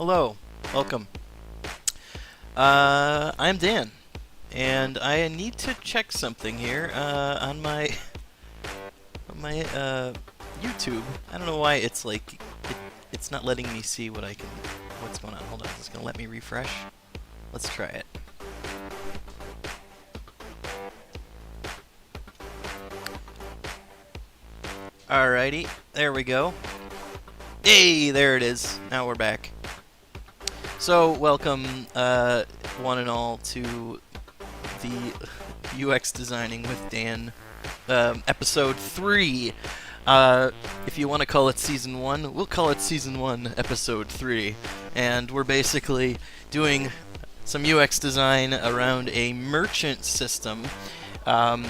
Hello, welcome. I'm Dan, and I need to check something here on my YouTube. I don't know why it's not letting me see what's going on. Hold on, it's gonna let me refresh. Let's try it. Alrighty, there we go. Hey, there it is. Now we're back. So, welcome, one and all, to the UX Designing with Dan, episode 3. If you want to call it season 1, we'll call it season 1, episode 3. And we're basically doing some UX design around a merchant system. And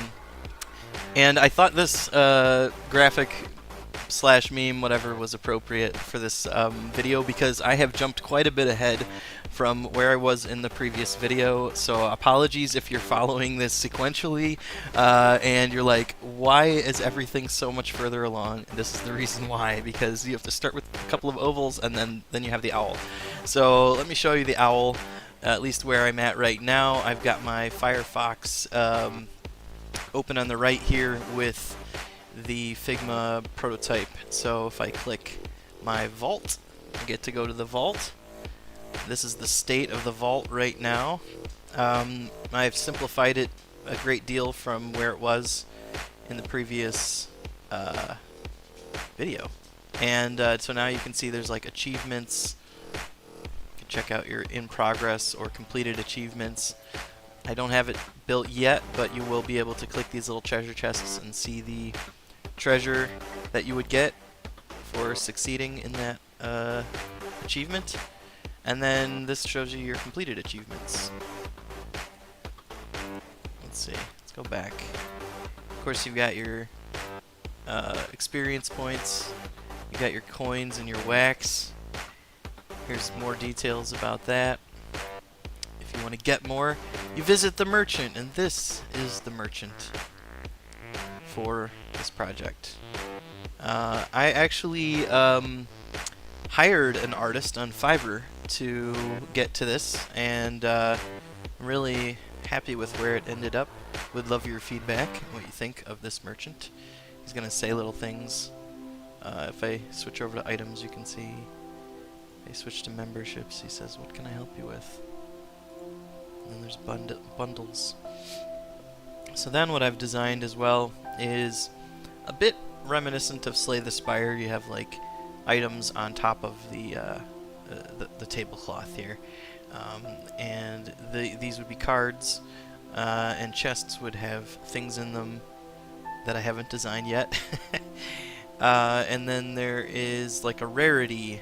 I thought this graphic / meme, whatever, was appropriate for this video because I have jumped quite a bit ahead from where I was in the previous video. So apologies if you're following this sequentially and you're like, why is everything so much further along? And this is the reason why, because you have to start with a couple of ovals and then you have the owl. So let me show you the owl, at least where I'm at right now. I've got my Firefox open on the right here with the Figma prototype. So if I click my vault, I get to go to the vault. This is the state of the vault right now. I've simplified it a great deal from where it was in the previous video. And so now you can see there's like achievements. You can check out your in progress or completed achievements. I don't have it built yet, but you will be able to click these little treasure chests and see the treasure that you would get for succeeding in that achievement. And then this shows you your completed achievements. Let's see, let's go back. Of course, you've got your experience points, you got your coins and your wax. Here's more details about that. If you want to get more, you visit the merchant, and this is the merchant for this project. I actually hired an artist on Fiverr to get to this, and I'm really happy with where it ended up. Would love your feedback, what you think of this merchant. He's going to say little things. If I switch over to items, you can see. If I switch to memberships, he says, what can I help you with? And then there's bundles. So then what I've designed as well is a bit reminiscent of Slay the Spire. You have like items on top of the tablecloth here, and these would be cards, and chests would have things in them that I haven't designed yet. And then there is like a rarity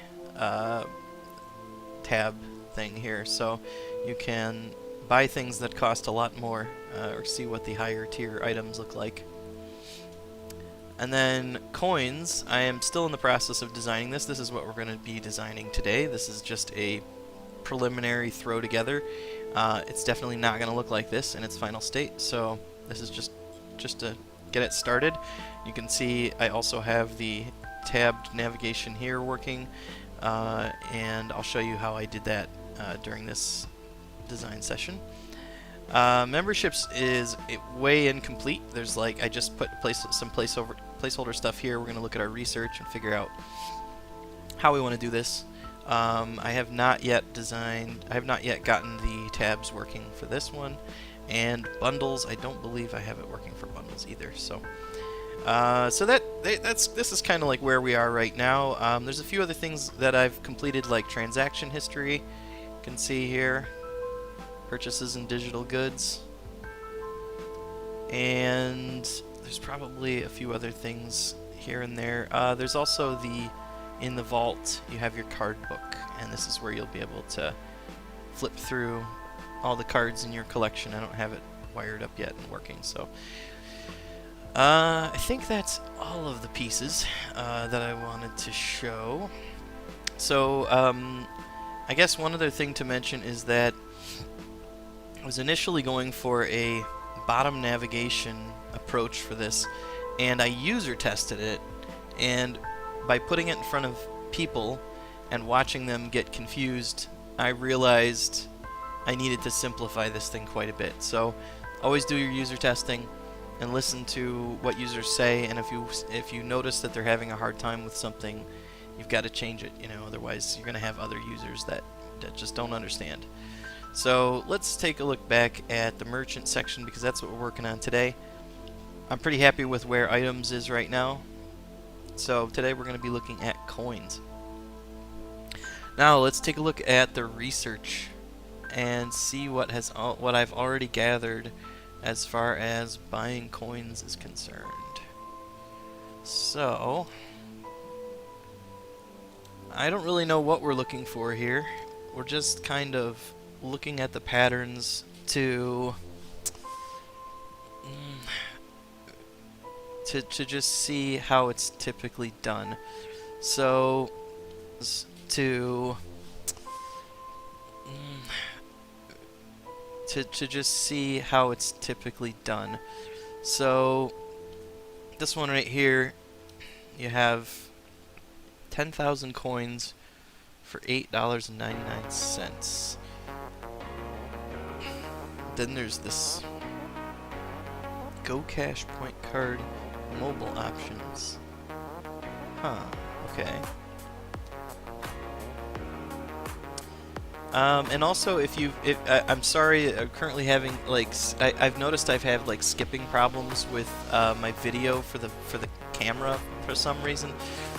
tab thing here, so you can buy things that cost a lot more, or see what the higher tier items look like. And then coins, I am still in the process of designing this. This is what we're going to be designing today. This is just a preliminary throw together. It's definitely not going to look like this in its final state, so this is just to get it started. You can see I also have the tabbed navigation here working, and I'll show you how I did that during this design session. Memberships is way incomplete. There's like, I just put some placeholder stuff here. We're going to look at our research and figure out how we want to do this. I have not yet gotten the tabs working for this one, and bundles, I don't believe I have it working for bundles either. So this is kind of like where we are right now. There's a few other things that I've completed, like transaction history. You can see here. Purchases in digital goods, and there's probably a few other things here and there. There's also in the vault you have your card book, and this is where you'll be able to flip through all the cards in your collection. I don't have it wired up yet and working, so I think that's all of the pieces that I wanted to show. So I guess one other thing to mention is that I was initially going for a bottom navigation approach for this, and I user tested it, and by putting it in front of people, and watching them get confused, I realized I needed to simplify this thing quite a bit. So always do your user testing and listen to what users say, and if you notice that they're having a hard time with something, you've got to change it, you know, otherwise you're going to have other users that just don't understand. So let's take a look back at the merchant section, because that's what we're working on today. I'm pretty happy with where items is right now. So today we're going to be looking at coins. Now let's take a look at the research and see what I've already gathered as far as buying coins is concerned. So I don't really know what we're looking for here. We're just kind of looking at the patterns to just see how it's typically done. So to just see how it's typically done. So this one right here, you have 10,000 coins for $8.99. Then there's this Go Cash Point Card mobile options. Huh, okay. And also, I'm sorry, I'm currently having I've noticed I've had skipping problems with my video for the camera for some reason.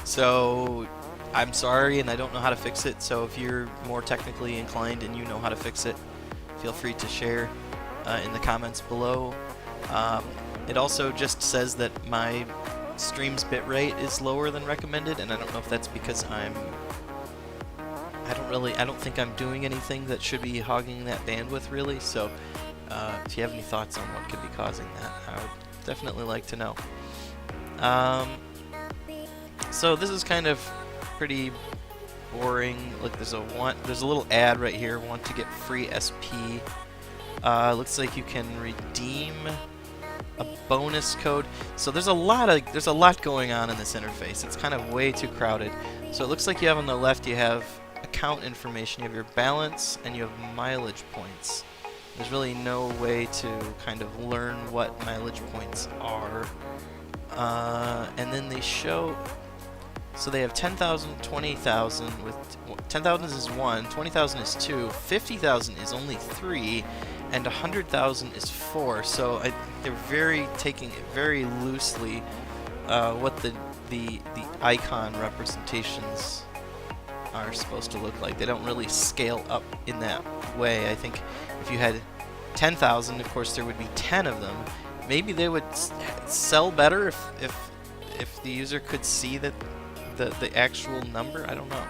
So I'm sorry, and I don't know how to fix it. So if you're more technically inclined and you know how to fix it, feel free to share in the comments below. It also just says that my stream's bitrate is lower than recommended, and I don't know if that's because I don't think I'm doing anything that should be hogging that bandwidth really. So if you have any thoughts on what could be causing that, I would definitely like to know. So this is kind of pretty boring. Look, there's a little ad right here. Want to get free SP. Looks like you can redeem a bonus code. So there's a lot going on in this interface. It's kind of way too crowded. So it looks like you have on the left, you have account information, you have your balance, and you have mileage points. There's really no way to kind of learn what mileage points are. And then they show, so they have 10,000, 20,000, with 10,000 is 1, 20,000 is 2, 50,000 is only 3, and 100,000 is 4. So they're taking it very loosely what the icon representations are supposed to look like. They don't really scale up in that way. I think if you had 10,000, of course there would be 10 of them. Maybe they would sell better if the user could see that the actual number. I don't know.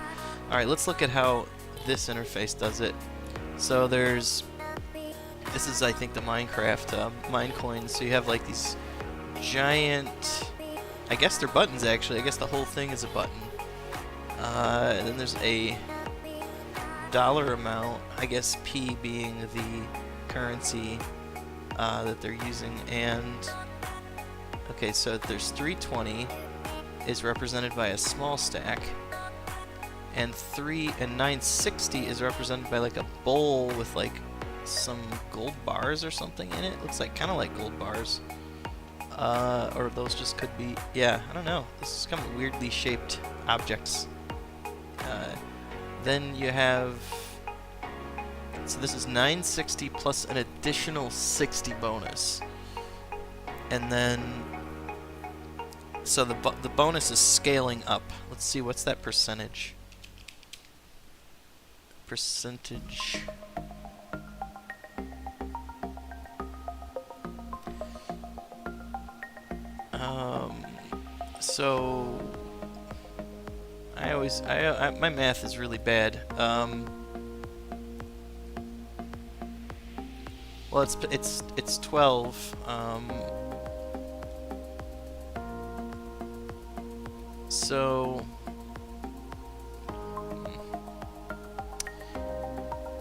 All right, let's look at how this interface does it. So this is, I think, the Minecraft mine coins. So you have like these giant, I guess they're buttons actually. I guess the whole thing is a button. And then there's a dollar amount, I guess P being the currency that they're using, and okay, so there's 320 is represented by a small stack, and 960 is represented by like a bowl with like some gold bars or something in it. Looks like kind of like gold bars, or those just could be, yeah, I don't know. This is kind of weirdly shaped objects. Then you have, so this is 960 plus an additional 60 bonus, and then so the bonus is scaling up. Let's see, what's that percentage? So my math is really bad. Well, it's 12. So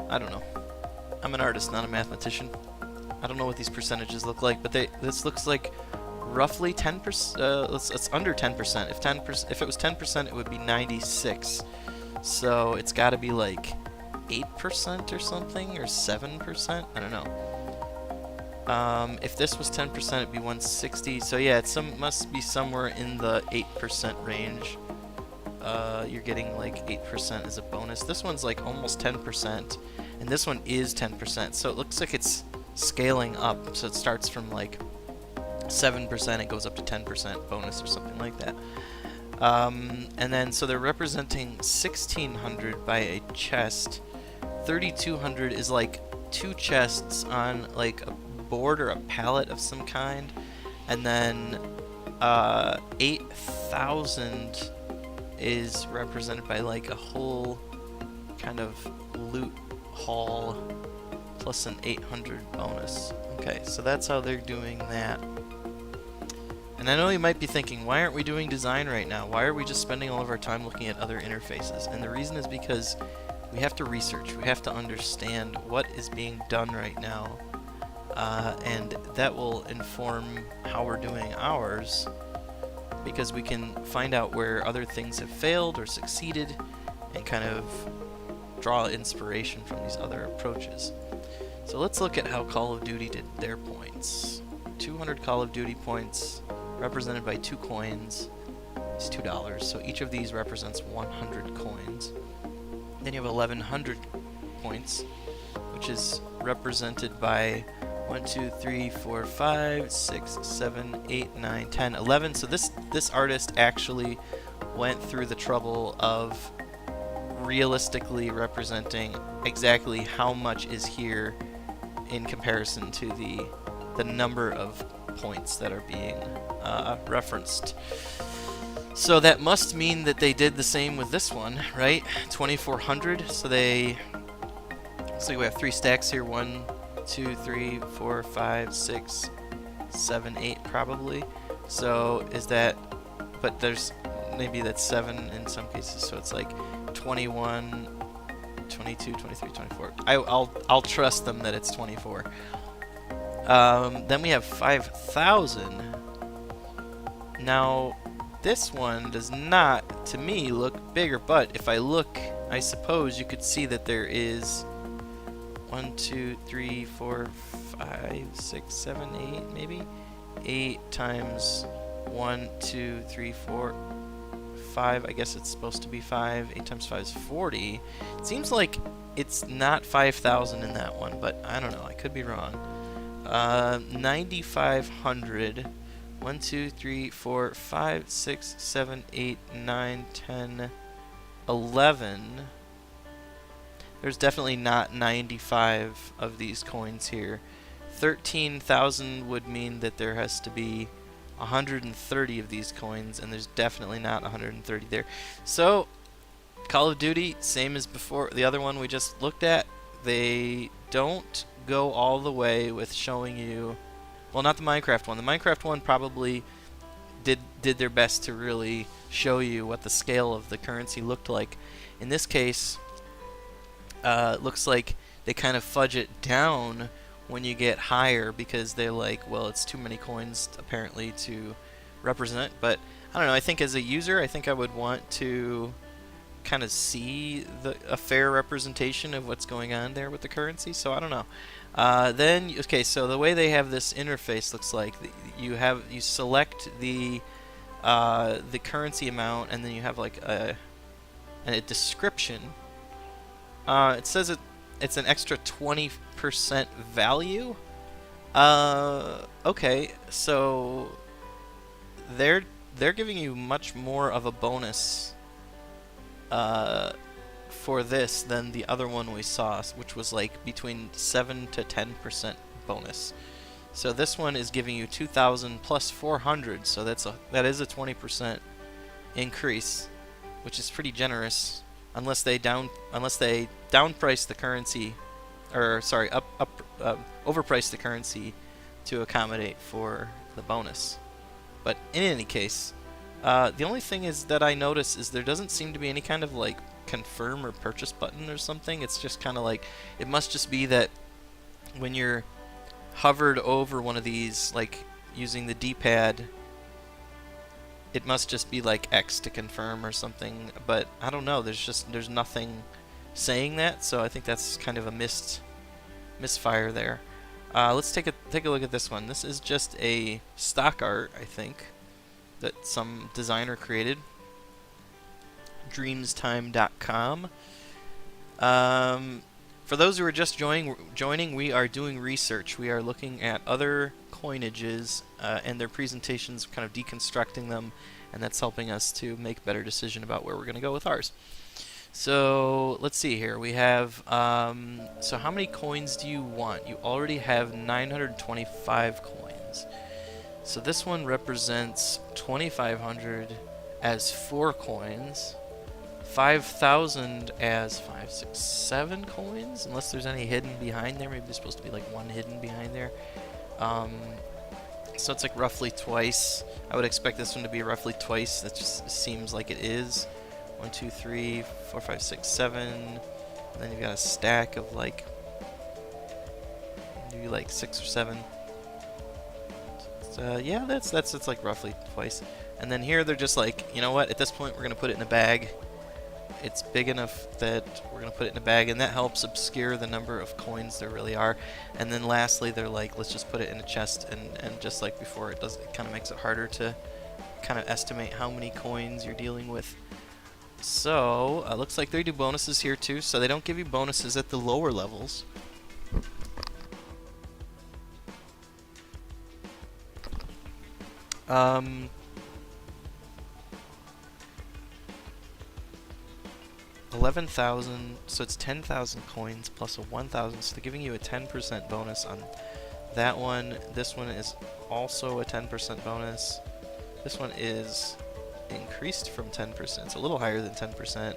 I don't know. I'm an artist, not a mathematician. I don't know what these percentages look like, but this looks like roughly 10%. It's under 10%. If it was 10%, it would be 96. So it's got to be like 8% or something, or 7%. I don't know. If this was 10%, it'd be 160. So yeah, it must be somewhere in the 8% range. You're getting like 8% as a bonus. This one's like almost 10%, and this one is 10%. So it looks like it's scaling up. So it starts from like 7%, it goes up to 10% bonus or something like that. And then so they're representing 1,600 by a chest. 3,200 is like 2 chests on like a board or a pallet of some kind, and then 8,000 is represented by like a whole kind of loot haul plus an 800 bonus. Okay, so that's how they're doing that. And I know you might be thinking, why aren't we doing design right now? Why are we just spending all of our time looking at other interfaces? And the reason is because we have to research, we have to understand what is being done right now, and that will inform how we're doing ours, because we can find out where other things have failed or succeeded and kind of draw inspiration from these other approaches. So let's look at how Call of Duty did their points. 200 Call of Duty points represented by 2 coins is $2, so each of these represents 100 coins. Then you have 1,100 points, which is represented by 1, 2, 3, 4, 5, 6, 7, 8, 9, 10, 11. So this artist actually went through the trouble of realistically representing exactly how much is here in comparison to the number of points that are being referenced. So that must mean that they did the same with this one, right? 2,400. So we have 3 stacks here. 1, 2, 3, 4, 5, 6, 7, 8 probably. So is that, but there's, maybe that's 7 in some cases, so it's like 21, 22, 23, 24. I'll trust them that it's 24. Then we have 5,000. Now, this one does not, to me, look bigger, but if I look, I suppose you could see that there is 1, 2, 3, 4, 5, 6, 7, 8, maybe? 8 times 1, 2, 3, 4, 5. I guess it's supposed to be 5. 8 times 5 is 40. It seems like it's not 5,000 in that one, but I don't know. I could be wrong. 9,500. 1, 2, 3, 4, 5, 6, 7, 8, 9, 10, 11. There's definitely not 95 of these coins here. 13,000 would mean that there has to be 130 of these coins, and there's definitely not 130 there. So, Call of Duty, same as before, the other one we just looked at, they don't go all the way with showing you. Well, not the Minecraft one. The Minecraft one probably did their best to really show you what the scale of the currency looked like. In this case, it looks like they kind of fudge it down when you get higher, because they're like, well, it's too many coins apparently to represent. But I don't know. I think as a user, I think I would want to kind of see a fair representation of what's going on there with the currency. So I don't know. Then, okay, so the way they have this interface looks like you select the currency amount, and then you have like a description. It says it's an extra 20% value. Okay, so they're giving you much more of a bonus for this than the other one we saw, which was like between 7 to 10% bonus. So this one is giving you 2,000 plus 400, so that is a 20% increase, which is pretty generous, unless they downprice the currency, or sorry, overprice the currency to accommodate for the bonus. But in any case, the only thing is that I notice is there doesn't seem to be any kind of like confirm or purchase button or something. It's just kind of like, it must just be that when you're hovered over one of these, like using the D-pad, it must just be like X to confirm or something, but I don't know. There's nothing saying that, so I think that's kind of a misfire there. Let's take a look at this one. This is just a stock art, I think, that some designer created. Dreamstime.com. For those who are just joining, we are doing research. We are looking at other coinages and their presentations, kind of deconstructing them, and that's helping us to make a better decision about where we're going to go with ours. So let's see here. We have, so how many coins do you want? You already have 925 coins. So this one represents 2,500 as 4 coins, 5,000 as 5, 6, 7 coins, unless there's any hidden behind there. Maybe there's supposed to be like one hidden behind there. So it's like roughly twice. I would expect this one to be roughly twice. That just seems like it is. 1, 2, 3, 4, 5, 6, 7. And then you've got a stack of like maybe like 6 or 7. So, yeah, that's like roughly twice. And then here they're just like, you know what? At this point, we're gonna put it in a bag. It's big enough that we're gonna put it in a bag, and that helps obscure the number of coins there really are. And then lastly, they're like, let's just put it in a chest, and just like before, it kind of makes it harder to kind of estimate how many coins you're dealing with. So, looks like they do bonuses here too, so they don't give you bonuses at the lower levels. $11,000, so it's 10,000 coins plus a 1,000, so they're giving you a 10% bonus on that one. This one is also a 10% bonus. This one is increased from 10%. It's a little higher than 10%.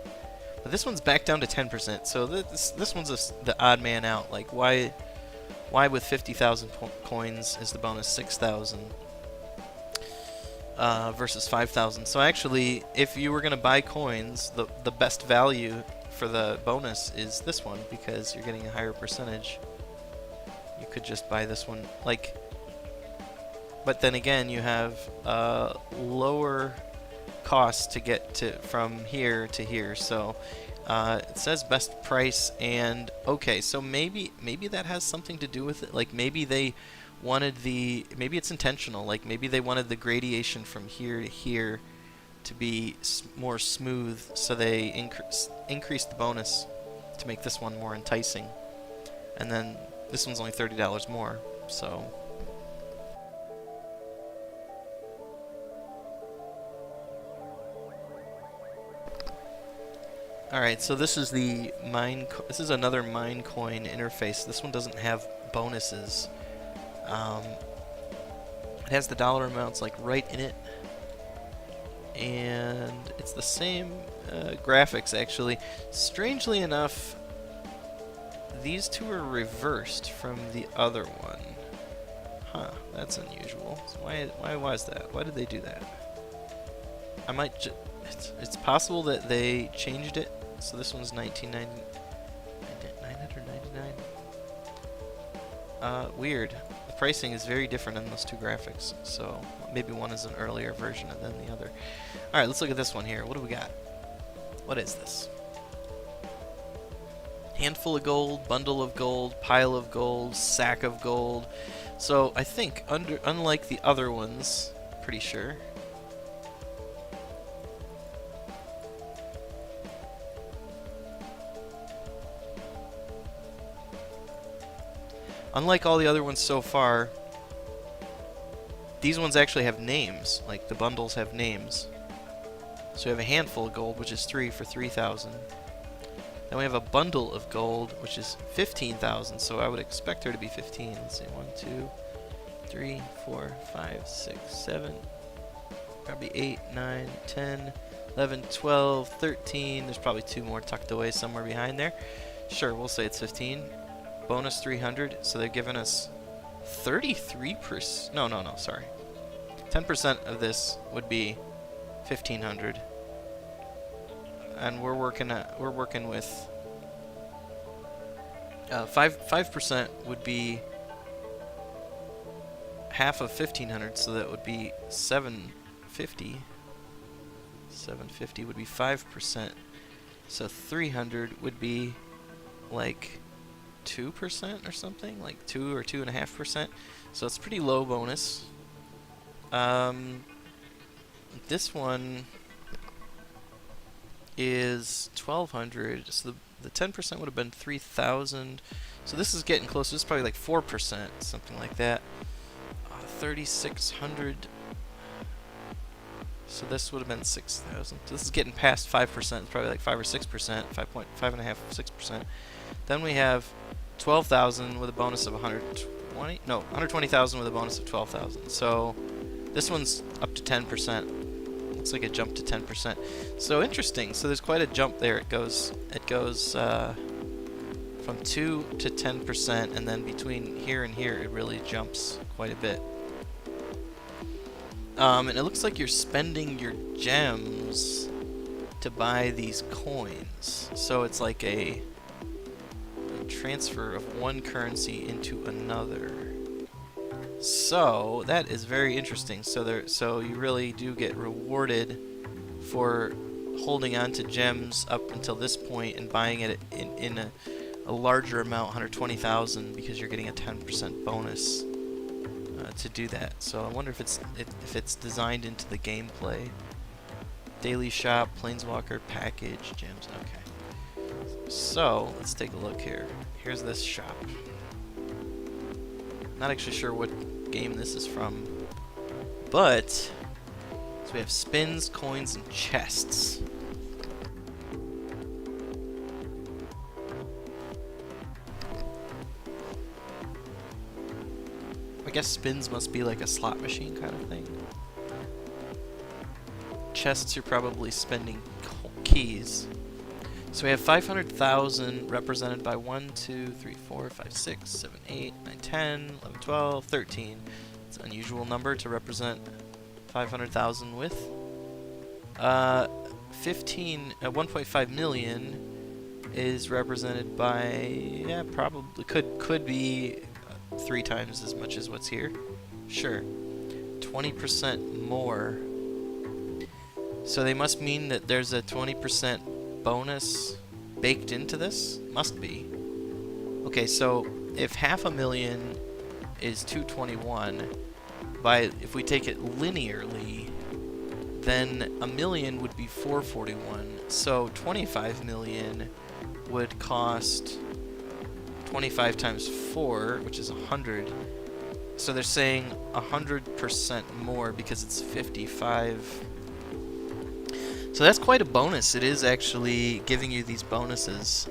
But this one's back down to 10%, so this one's the odd man out. Like, why with 50,000 coins is the bonus 6,000 versus 5,000? So actually, if you were going to buy coins, the best value for the bonus is this one, because you're getting a higher percentage. You could just buy this one, like, but then again, you have lower cost to get from here to here. So it says best price, and okay, so maybe that has something to do with it. Like maybe they wanted maybe it's intentional. Like maybe they wanted the gradation from here to here to be more smooth, so they increased the bonus to make this one more enticing. And then this one's only $30 more, so. Alright, so this is the this is another Minecoin interface. This one doesn't have bonuses. It has the dollar amounts like right in it, and it's the same graphics actually. Strangely enough, these two are reversed from the other one. Huh, that's unusual. So why was that? Why did they do that? I might it's possible that they changed it. So this one's $999. Weird. The pricing is very different on those two graphics. So maybe one is an earlier version than the other. Alright, let's look at this one here. What do we got? What is this? Handful of gold, bundle of gold, pile of gold, sack of gold. So I think, unlike the other ones, pretty sure. Unlike all the other ones so far, these ones actually have names. Like the bundles have names. So we have a handful of gold, which is 3 for 3,000. Then we have a bundle of gold, which is 15,000. So I would expect there to be 15. Let's see, 1, 2, 3, 4, 5, 6, 7, probably 8, 9, 10, 11, 12, 13. There's probably 2 more tucked away somewhere behind there. Sure, we'll say it's 15. Bonus 300, so they're giving us 33%. No, sorry. 10% of this would be 1,500, and we're working with 5% would be half of 1,500, so that would be 750. 750 would be 5%. So 300 would be like 2% or something, like 2 or 2.5%. So it's pretty low bonus. This one is 1,200, so the 10% would have been 3,000. So this is getting close. This is probably like 4%, something like that. 3,600. So this would have been 6,000. So this is getting past 5%. It's probably like 5 or 6%, 5.5, 6%. Then we have 12,000 with a bonus of 120. No, 120,000 with a bonus of 12,000. So this one's up to 10%. Looks like it jumped to 10%. So interesting. So there's quite a jump there. It goes from 2 to 10%, and then between here and here, it really jumps quite a bit. And it looks like you're spending your gems to buy these coins. So it's like a transfer of one currency into another. So that is very interesting. So you really do get rewarded for holding on to gems up until this point and buying it in a larger amount, 120,000, because you're getting a 10% bonus to do that. So I wonder if it's designed into the gameplay. Daily shop, Planeswalker package, gems. Okay. So let's take a look here. Here's this shop. Not actually sure what game this is from, but so we have spins, coins, and chests. I guess spins must be like a slot machine kind of thing. Chests are probably spending keys. So we have 500,000 represented by 1, 2, 3, 4, 5, 6, 7, 8, 9, 10, 11, 12, 13. It's an unusual number to represent 500,000 with. 1.5 million is represented by, yeah, probably could be 3 times as much as what's here. Sure. 20% more. So they must mean that there's a 20% bonus baked into this? Must be. Okay, so if 500,000 is 221, if we take it linearly, then 1,000,000 would be 441. So 25 million would cost 25 times 4, which is 100. So they're saying 100% more because it's 55. So that's quite a bonus. It is actually giving you these bonuses.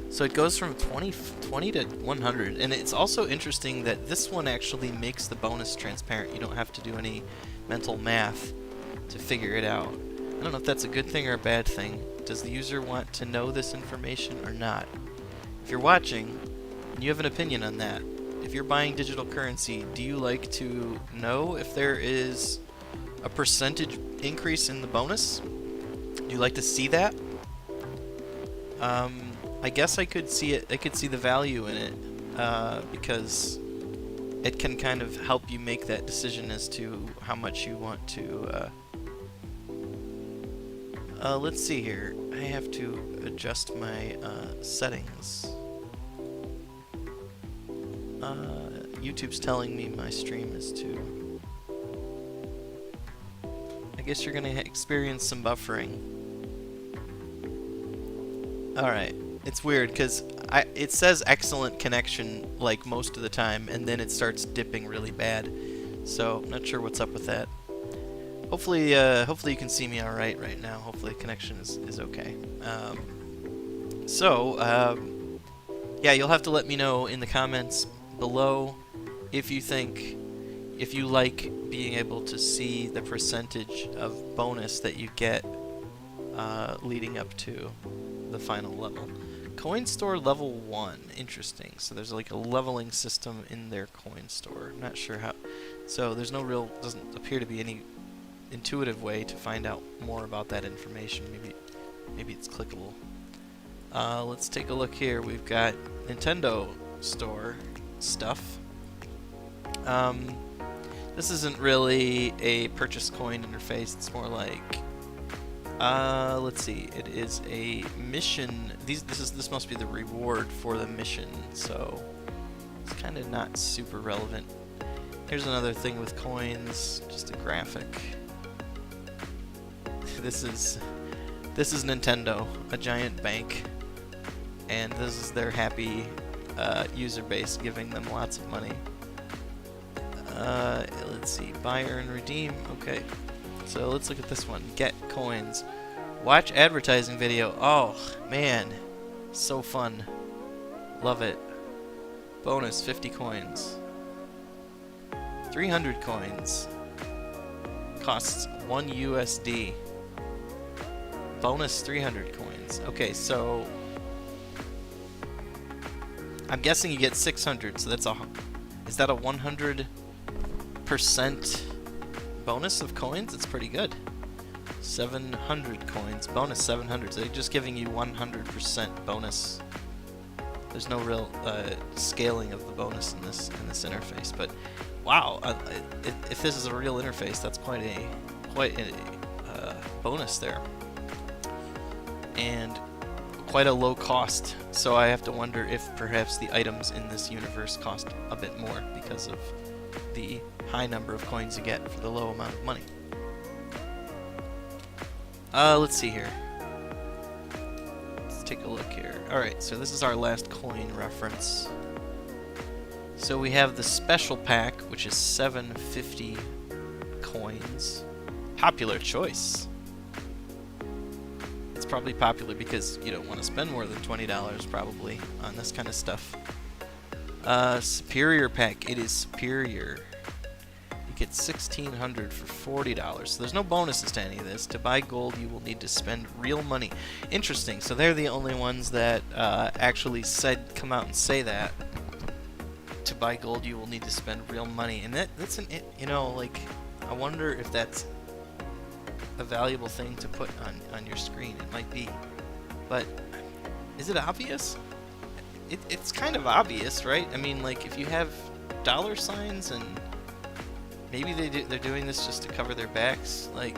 So it goes from 20 to 100. And it's also interesting that this one actually makes the bonus transparent. You don't have to do any mental math to figure it out. I don't know if that's a good thing or a bad thing. Does the user want to know this information or not? If you're watching and you have an opinion on that, if you're buying digital currency, do you like to know if there is a percentage increase in the bonus? Do you like to see that? I guess I could see it. I could see the value in it because it can kind of help you make that decision as to how much you want to. Let's see here. I have to adjust my settings. YouTube's telling me my stream is too. I guess you're gonna experience some buffering. Alright, it's weird because it says excellent connection like most of the time, and then it starts dipping really bad. So I'm not sure what's up with that. Hopefully you can see me alright right now. Hopefully the connection is okay. Yeah, you'll have to let me know in the comments below if you like being able to see the percentage of bonus that you get leading up to the final level. Coin store level 1. Interesting. So there's like a leveling system in their coin store. I'm not sure how. So there's doesn't appear to be any intuitive way to find out more about that information. Maybe it's clickable. Let's take a look here. We've got Nintendo store stuff. This isn't really a purchase coin interface. It's more like, let's see. It is a mission. This must be the reward for the mission. So it's kind of not super relevant. Here's another thing with coins. Just a graphic. This is Nintendo, a giant bank, and this is their happy user base, giving them lots of money. Let's see, buy, earn, redeem. Okay, so let's look at this one. Get coins. Watch advertising video. Oh man, so fun. Love it. Bonus 50 coins. 300 coins. Costs 1 USD. Bonus 300 coins. Okay, so I'm guessing you get 600. So that's is that a 100% bonus of coins? It's pretty good. 700 coins. Bonus 700. So they're just giving you 100% bonus. There's no real scaling of the bonus in this interface, but wow, if this is a real interface, that's quite a bonus there, and quite a low cost. So I have to wonder if perhaps the items in this universe cost a bit more because of the high number of coins you get for the low amount of money. Let's see here. Let's take a look here. Alright, so this is our last coin reference. So we have the special pack, which is 750 coins. Popular choice. It's probably popular because you don't want to spend more than $20 probably on this kind of stuff. Superior pack. It is superior. You get 1,600 for $40. So there's no bonuses to any of this. To buy gold, you will need to spend real money. Interesting. So they're the only ones that actually come out and say that. To buy gold, you will need to spend real money, and that's like, I wonder if that's a valuable thing to put on your screen. It might be, but is it obvious? It's kind of obvious, right? I mean, like, if you have dollar signs, and maybe they're doing this just to cover their backs, like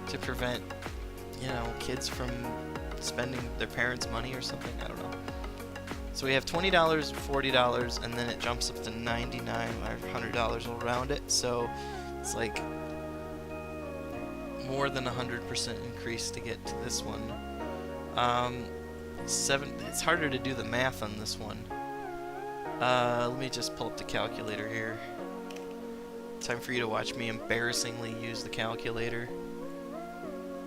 to prevent, kids from spending their parents' money or something. I don't know. So we have $20, $40, and then it jumps up to $99 or $100. We'll round it. So it's like more than 100% increase to get to this one. It's harder to do the math on this one. Let me just pull up the calculator here. Time for you to watch me embarrassingly use the calculator.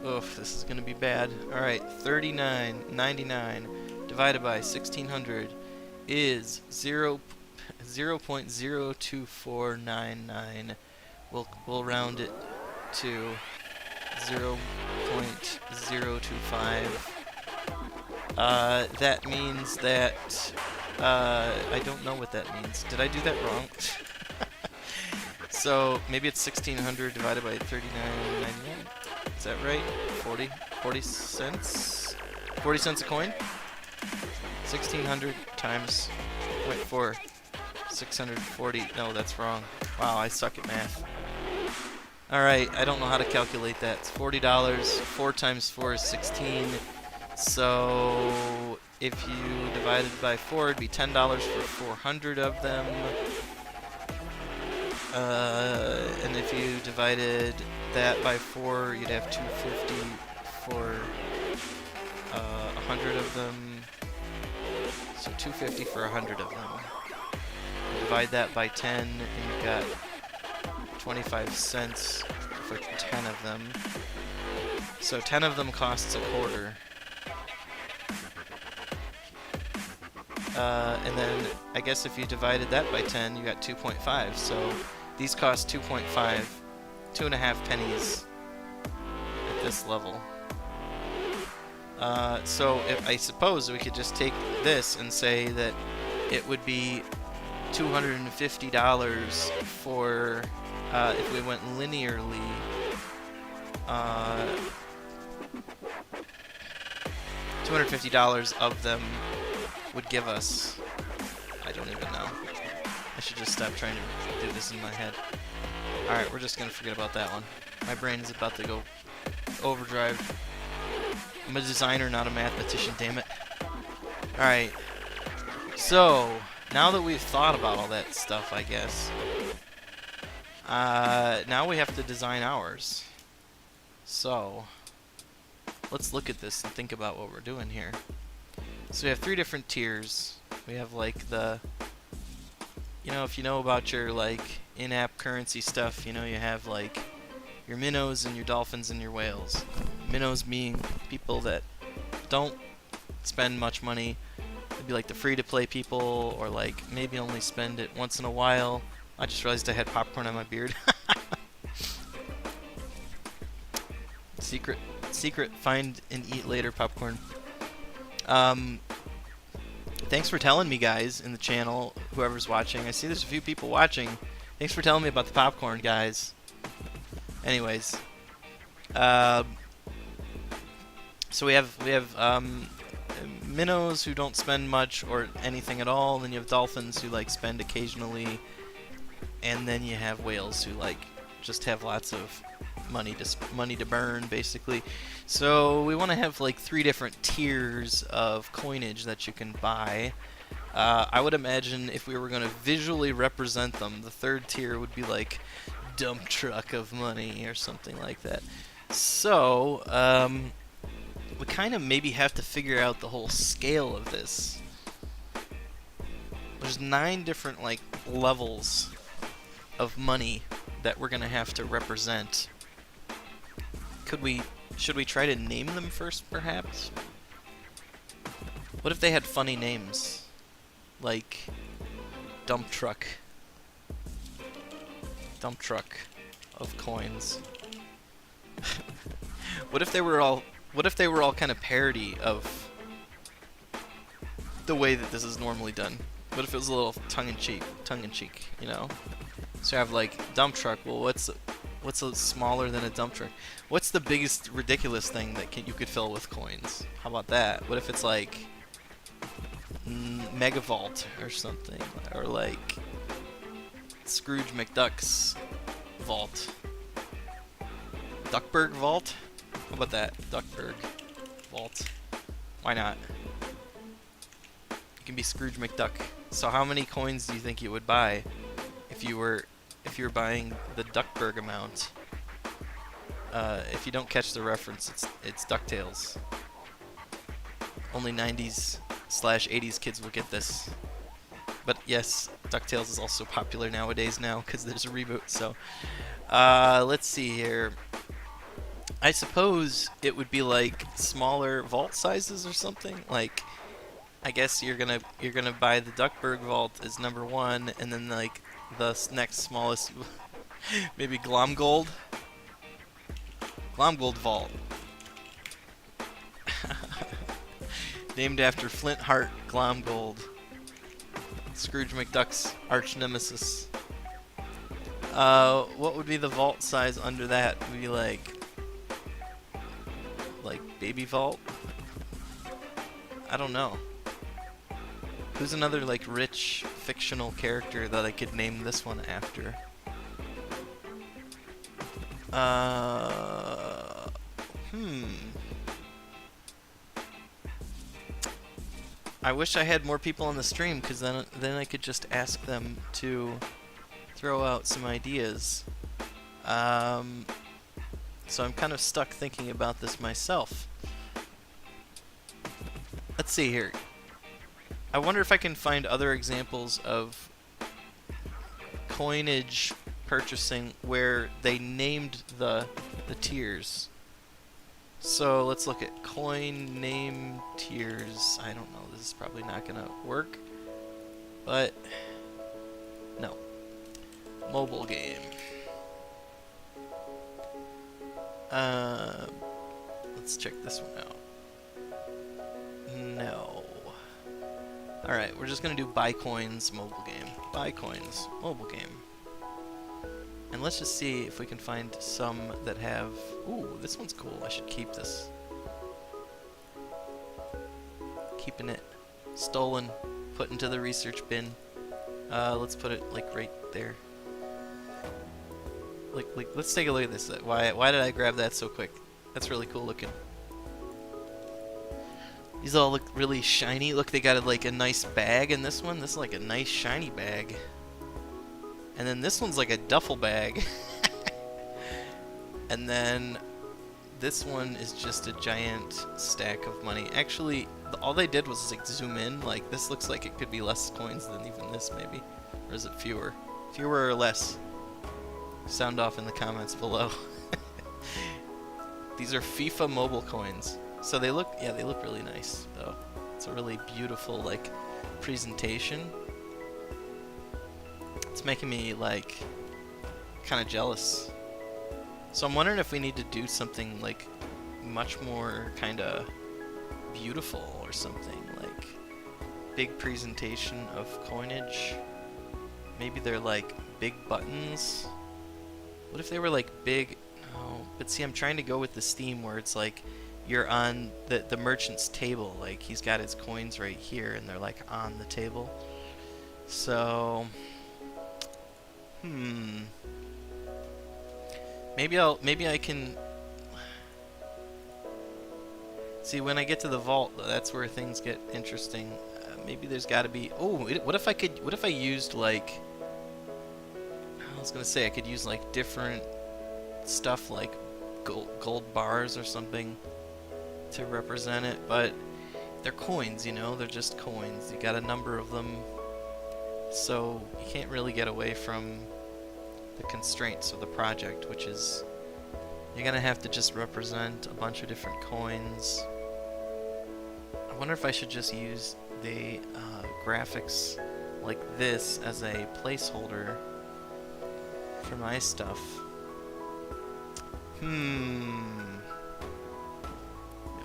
Oof, this is gonna be bad. Alright, $39.99 divided by 1,600 is 0.02499. We'll round it to 0.025. That means that I don't know what that means. Did I do that wrong? So maybe it's 1,600 divided by 39.99. Is that right? 40 cents? 40 cents a coin? 1,600 times 0.4. 640. No, that's wrong. Wow, I suck at math. Alright, I don't know how to calculate that. It's $40. 4 times 4 is 16. So if you divided by 4, it'd be $10 for 400 of them. And if you divided that by 4, you'd have $250 for 100 of them. So $250 for 100 of them. Divide that by 10, and you've got 25 cents for 10 of them. So 10 of them costs a quarter. And then I guess if you divided that by 10, you got 2.5. So these cost 2.5, 2.5 pennies at this level. So I suppose we could just take this and say that it would be $250 for if we went linearly. $250 of them would give us, I don't even know. I should just stop trying to do this in my head. Alright, we're just gonna forget about that one. My brain is about to go overdrive. I'm a designer, not a mathematician, damn it. Alright. So, now that we've thought about all that stuff, I guess, now we have to design ours. So, let's look at this and think about what we're doing here. So we have 3 different tiers. We have like the, you know, if you know about your like in-app currency stuff, you know, you have like your minnows and your dolphins and your whales. Minnows being people that don't spend much money. It'd be like the free-to-play people, or like maybe only spend it once in a while. I just realized I had popcorn on my beard. Secret find and eat later popcorn. Thanks for telling me, guys, in the channel, whoever's watching. I see there's a few people watching. Thanks for telling me about the popcorn, guys. Anyways, so we have minnows who don't spend much or anything at all, and then you have dolphins who like spend occasionally, and then you have whales who like just have lots of money to burn, basically. So we want to have like 3 different tiers of coinage that you can buy. I would imagine if we were going to visually represent them, the 3rd tier would be like dump truck of money or something like that. So we kind of maybe have to figure out the whole scale of this. There's 9 different like levels of money that we're going to have to represent. Should we try to name them first, perhaps? What if they had funny names? Like dump truck. Dump truck of coins. What if they were all kind of parody of the way that this is normally done? What if it was a little tongue-in-cheek, you know? So I have like dump truck. Well, what's smaller than a dump truck? What's the biggest ridiculous thing that you could fill with coins? How about that? What if it's like Megavault or something, or like Scrooge McDuck's vault? Duckburg Vault? How about that? Duckburg Vault. Why not? It can be Scrooge McDuck. So how many coins do you think you would buy if you were buying the Duckburg amount? If you don't catch the reference, it's DuckTales. Only 90s/80s kids will get this. But yes, DuckTales is also popular nowadays now because there's a reboot. So let's see here. I suppose it would be like smaller vault sizes or something. Like, I guess you're gonna buy the Duckburg vault as number 1, and then like the next smallest, maybe Glomgold vault, named after Flint Heart Glomgold, Scrooge McDuck's arch nemesis. What would be the vault size under that? Would be like Baby Vault? I don't know. Who's another like rich fictional character that I could name this one after? I wish I had more people on the stream, because then I could just ask them to throw out some ideas. So I'm kind of stuck thinking about this myself. Let's see here. I wonder if I can find other examples of coinage purchasing where they named the tiers. So let's look at coin name tiers. I don't know, this is probably not gonna work, but no. Mobile game. Let's check this one out. No. Alright, we're just gonna do buy coins mobile game. Buy coins mobile game. And let's just see if we can find some that have... Ooh, this one's cool. I should keep this. Keeping it stolen, put into the research bin. Let's put it like right there. let's take a look at this. Why did I grab that so quick? That's really cool looking. These all look really shiny. Look, they got like a nice bag in this one. This is like a nice shiny bag. And then this one's like a duffel bag. And then this one is just a giant stack of money. Actually, all they did was like zoom in. Like, this looks like it could be less coins than even this, maybe. Or is it fewer? Fewer or less? Sound off in the comments below. These are FIFA mobile coins. So they look, yeah, they look really nice, though. It's a really beautiful, like, presentation. It's making me, like, kind of jealous. So I'm wondering if we need to do something, like, much more kind of beautiful or something. Like, big presentation of coinage. Maybe they're, like, big buttons. What if they were, like, big... No, but see, I'm trying to go with this theme where it's, like, you're on the merchant's table. Like, he's got his coins right here, and they're, like, on the table. So... Maybe I can... See, when I get to the vault, that's where things get interesting. Maybe there's got to be... Oh, what if I used, like... I was gonna say, I could use, like, different stuff, like gold bars or something to represent it, but they're coins, you know? They're just coins. You got a number of them, so you can't really get away from the constraints of the project, which is you're gonna have to just represent a bunch of different coins. I wonder if I should just use the graphics like this as a placeholder for my stuff.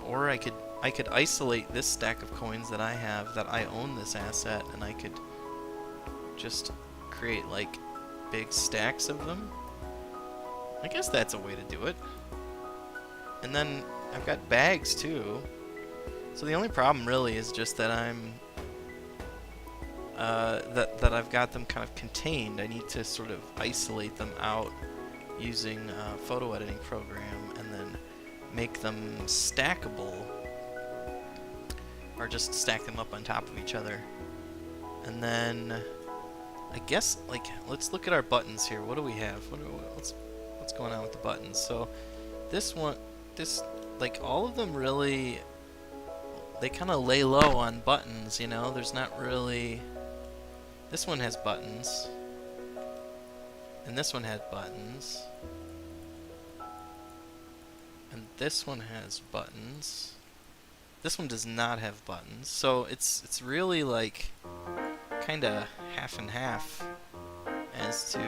Or I could isolate this stack of coins that I have, that I own this asset, and I could just create like big stacks of them. I guess that's a way to do it. And then I've got bags too. So the only problem really is just that I'm that I've got them kind of contained. I need to sort of isolate them out using a photo editing program and then make them stackable, or just stack them up on top of each other. And then I guess, like, let's look at our buttons here. What do we have? What's going on with the buttons? So this one, like, all of them really, they kind of lay low on buttons, you know? There's not really... This one has buttons. And this one had buttons. And this one has buttons. This one does not have buttons. So it's really like kind of half and half as to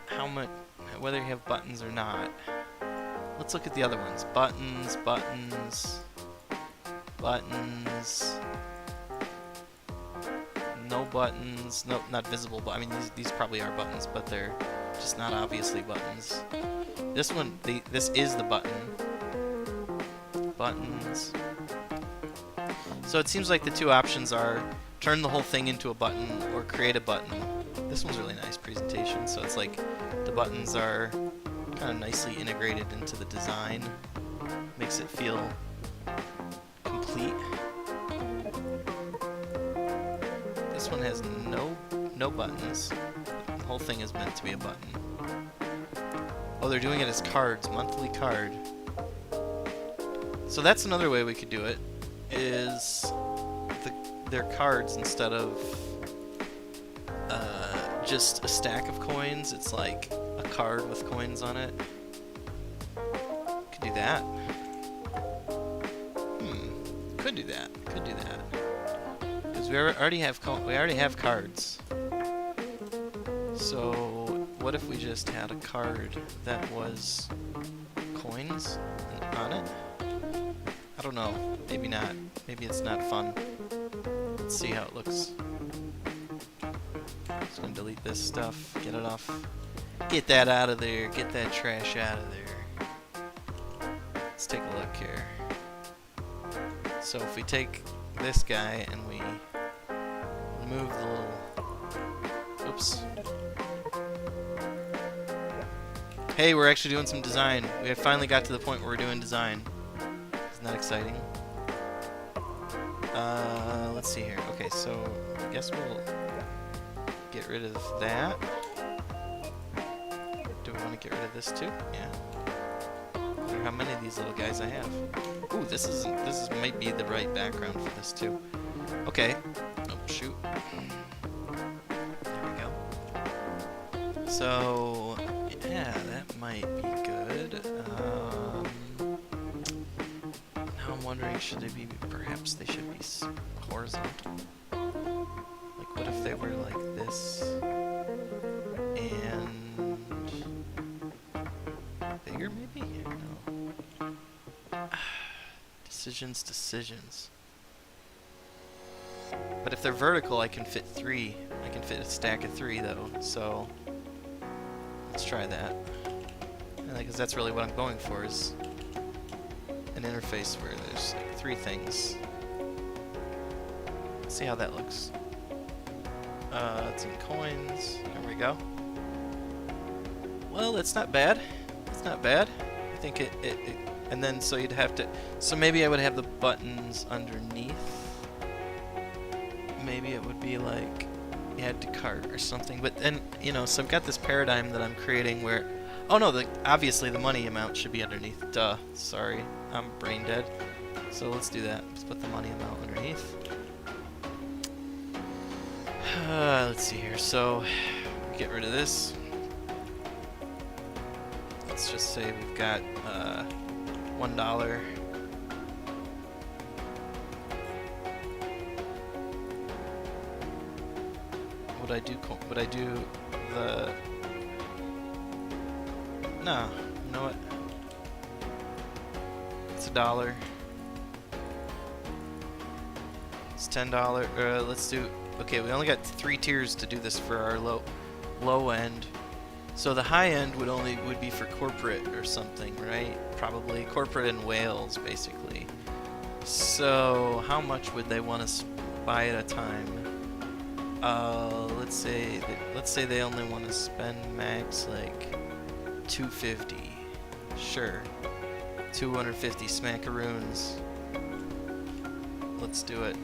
how much, whether you have buttons or not. Let's look at the other ones. Buttons, buttons, buttons. No buttons. Nope, not visible. But I mean, these probably are buttons, but they're just not obviously buttons. This one, this is the button. Buttons. So it seems like the two options are turn the whole thing into a button or create a button. This one's really nice presentation. So it's like the buttons are kind of nicely integrated into the design. Makes it feel complete. This one has no buttons. The whole thing is meant to be a button. Oh, they're doing it as cards, monthly card. So that's another way we could do it, is they're cards instead of just a stack of coins. It's like a card with coins on it. Could do that. Could do that. Could do that. Because we already have cards. So what if we just had a card that was coins on it? I don't know. Maybe not. Maybe it's not fun. Let's see how it looks. Just gonna delete this stuff. Get it off. Get that out of there. Get that trash out of there. Let's take a look here. So if we take this guy and we remove the little... Oops. Hey, we're actually doing some design. We have finally got to the point where we're doing design. Isn't that exciting? Let's see here. Okay, so I guess we'll get rid of that. Do we want to get rid of this too? Yeah. I wonder how many of these little guys I have. Ooh, this might be the right background for this too. Okay. Oh shoot. There we go. So yeah, that might be good. Now I'm wondering, should they be? Perhaps they should be horizontal. Like, what if they were like this and bigger, maybe? No. Decisions. But if they're vertical, I can fit 3. I can fit a stack of 3, though. So let's try that. Because that's really what I'm going for, is an interface where there's like 3 things. Let's see how that looks. Some coins. There we go. Well, it's not bad. It's not bad. I think it and then so you'd have to. So maybe I would have the buttons underneath. Maybe it would be like add to cart or something. But then, you know, so I've got this paradigm that I'm creating where. Oh no, obviously the money amount should be underneath. Duh. Sorry, I'm brain dead. So let's do that. Let's put the money amount underneath. Let's see here. So get rid of this. Let's just say we've got $1. Would I do the? No. You know what? It's $1. It's $10. Let's do. Okay, we only got 3 tiers to do this for our low end. So the high end would be for corporate or something, right? Probably corporate in Wales, basically. So how much would they want to buy at a time? Let's say they only want to spend max like $250. Sure, 250 smackaroons. Let's do it.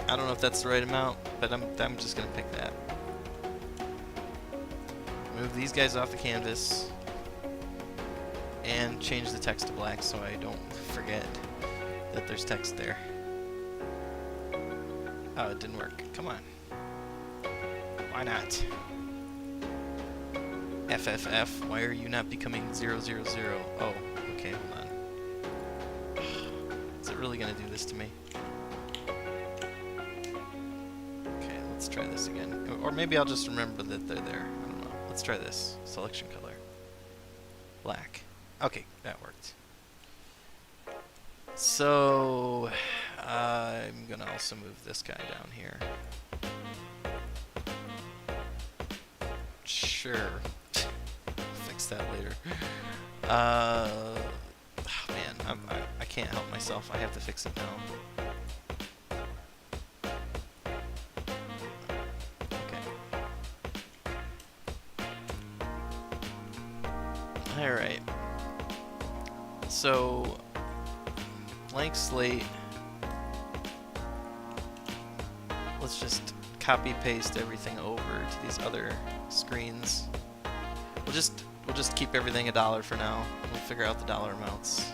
I don't know if that's the right amount, but I'm just gonna pick that. Move these guys off the canvas and change the text to black so I don't forget that there's text there. Oh, it didn't work. Come on. Why not? FFF, why are you not becoming 000? Oh, okay, hold on. Is it really gonna do this to me? Okay, let's try this again. Or maybe I'll just remember that they're there. I don't know. Let's try this. Selection color. Black. Okay, that worked. So, I'm gonna also move this guy down here. Sure. Fix that later. Oh man, I can't help myself. I have to fix it now. Alright. So, blank slate. Let's just copy paste everything over to these other screens. We'll just keep everything $1 for now. We'll figure out the dollar amounts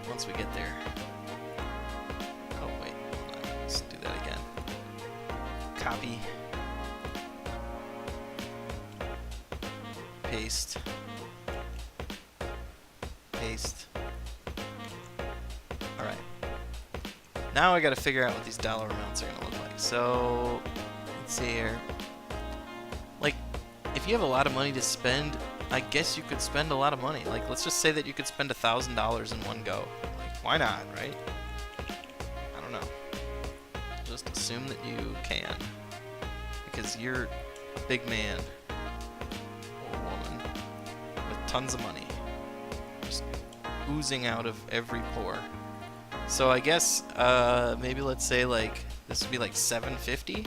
once we get there. Oh wait, hold on. Let's do that again. Copy. Paste. Paste. Alright. Now I gotta figure out what these dollar amounts are gonna look like. So, let's see here. Like, if you have a lot of money to spend, I guess you could spend a lot of money. Like, let's just say that you could spend $1,000 in one go. Like, why not, right? I don't know. Just assume that you can. Because you're a big man. Or woman. With tons of money. Just oozing out of every pore. So I guess, maybe let's say like, this would be like $750.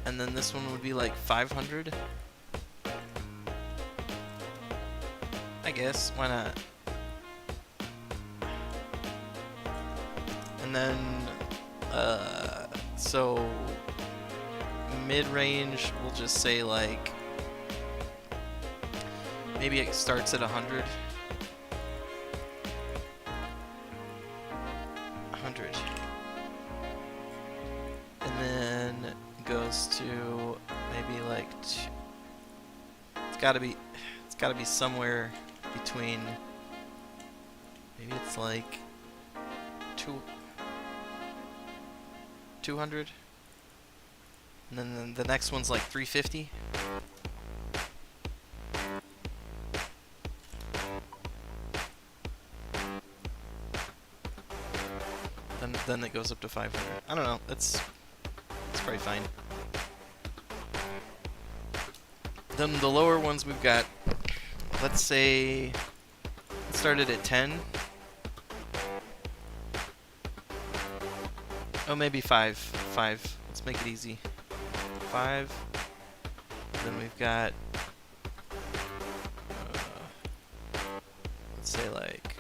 And And then this one would be like 500. I guess, why not? And then, so mid-range, we'll just say like, maybe it starts at 100. 100. And then it goes to maybe like, it's gotta be somewhere between, maybe it's like 200, and then the next one's like 350. Then it goes up to 500. I don't know. That's probably fine. Then the lower ones we've got, let's say, it started at 10. Oh, maybe 5. 5. Let's make it easy. 5. Then we've got, let's say like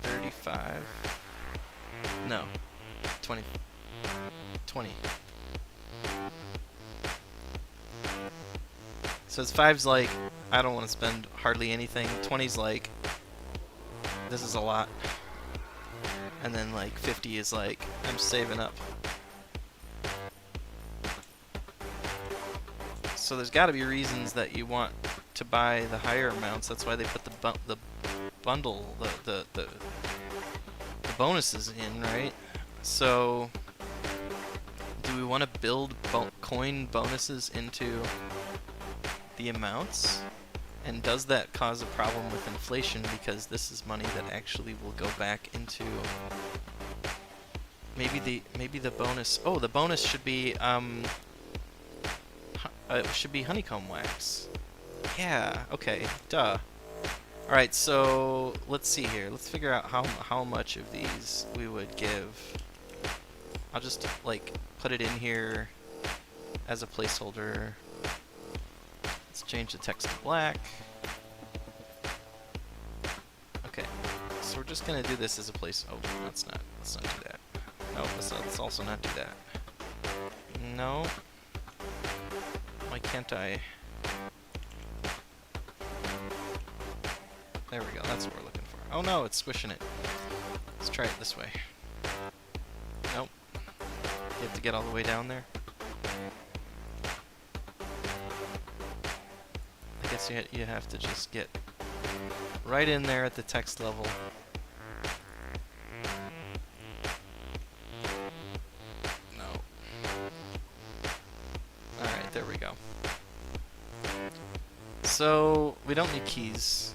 35. No, 20. 20. So it's 5's like, I don't want to spend hardly anything. 20's like, this is a lot. And then like 50 is like, I'm saving up. So there's got to be reasons that you want to buy the higher amounts. That's why they put the bundle, the bonuses in, right? So do we want to build coin bonuses into the amounts? And does that cause a problem with inflation, because this is money that actually will go back into maybe the bonus. Oh, the bonus should be honeycomb wax. Yeah, okay, duh. All right, so let's see here. Let's figure out how much of these we would give. I'll just like put it in here as a placeholder. Let's change the text to black. Okay, so we're just gonna do this as a place. Oh, let's not do that. No, let's also not do that. No. Why can't I? There we go. That's what we're looking for. Oh no, it's squishing it. Let's try it this way. Nope. You have to get all the way down there. I guess you have to just get right in there at the text level. No. Alright, there we go. So, we don't need keys.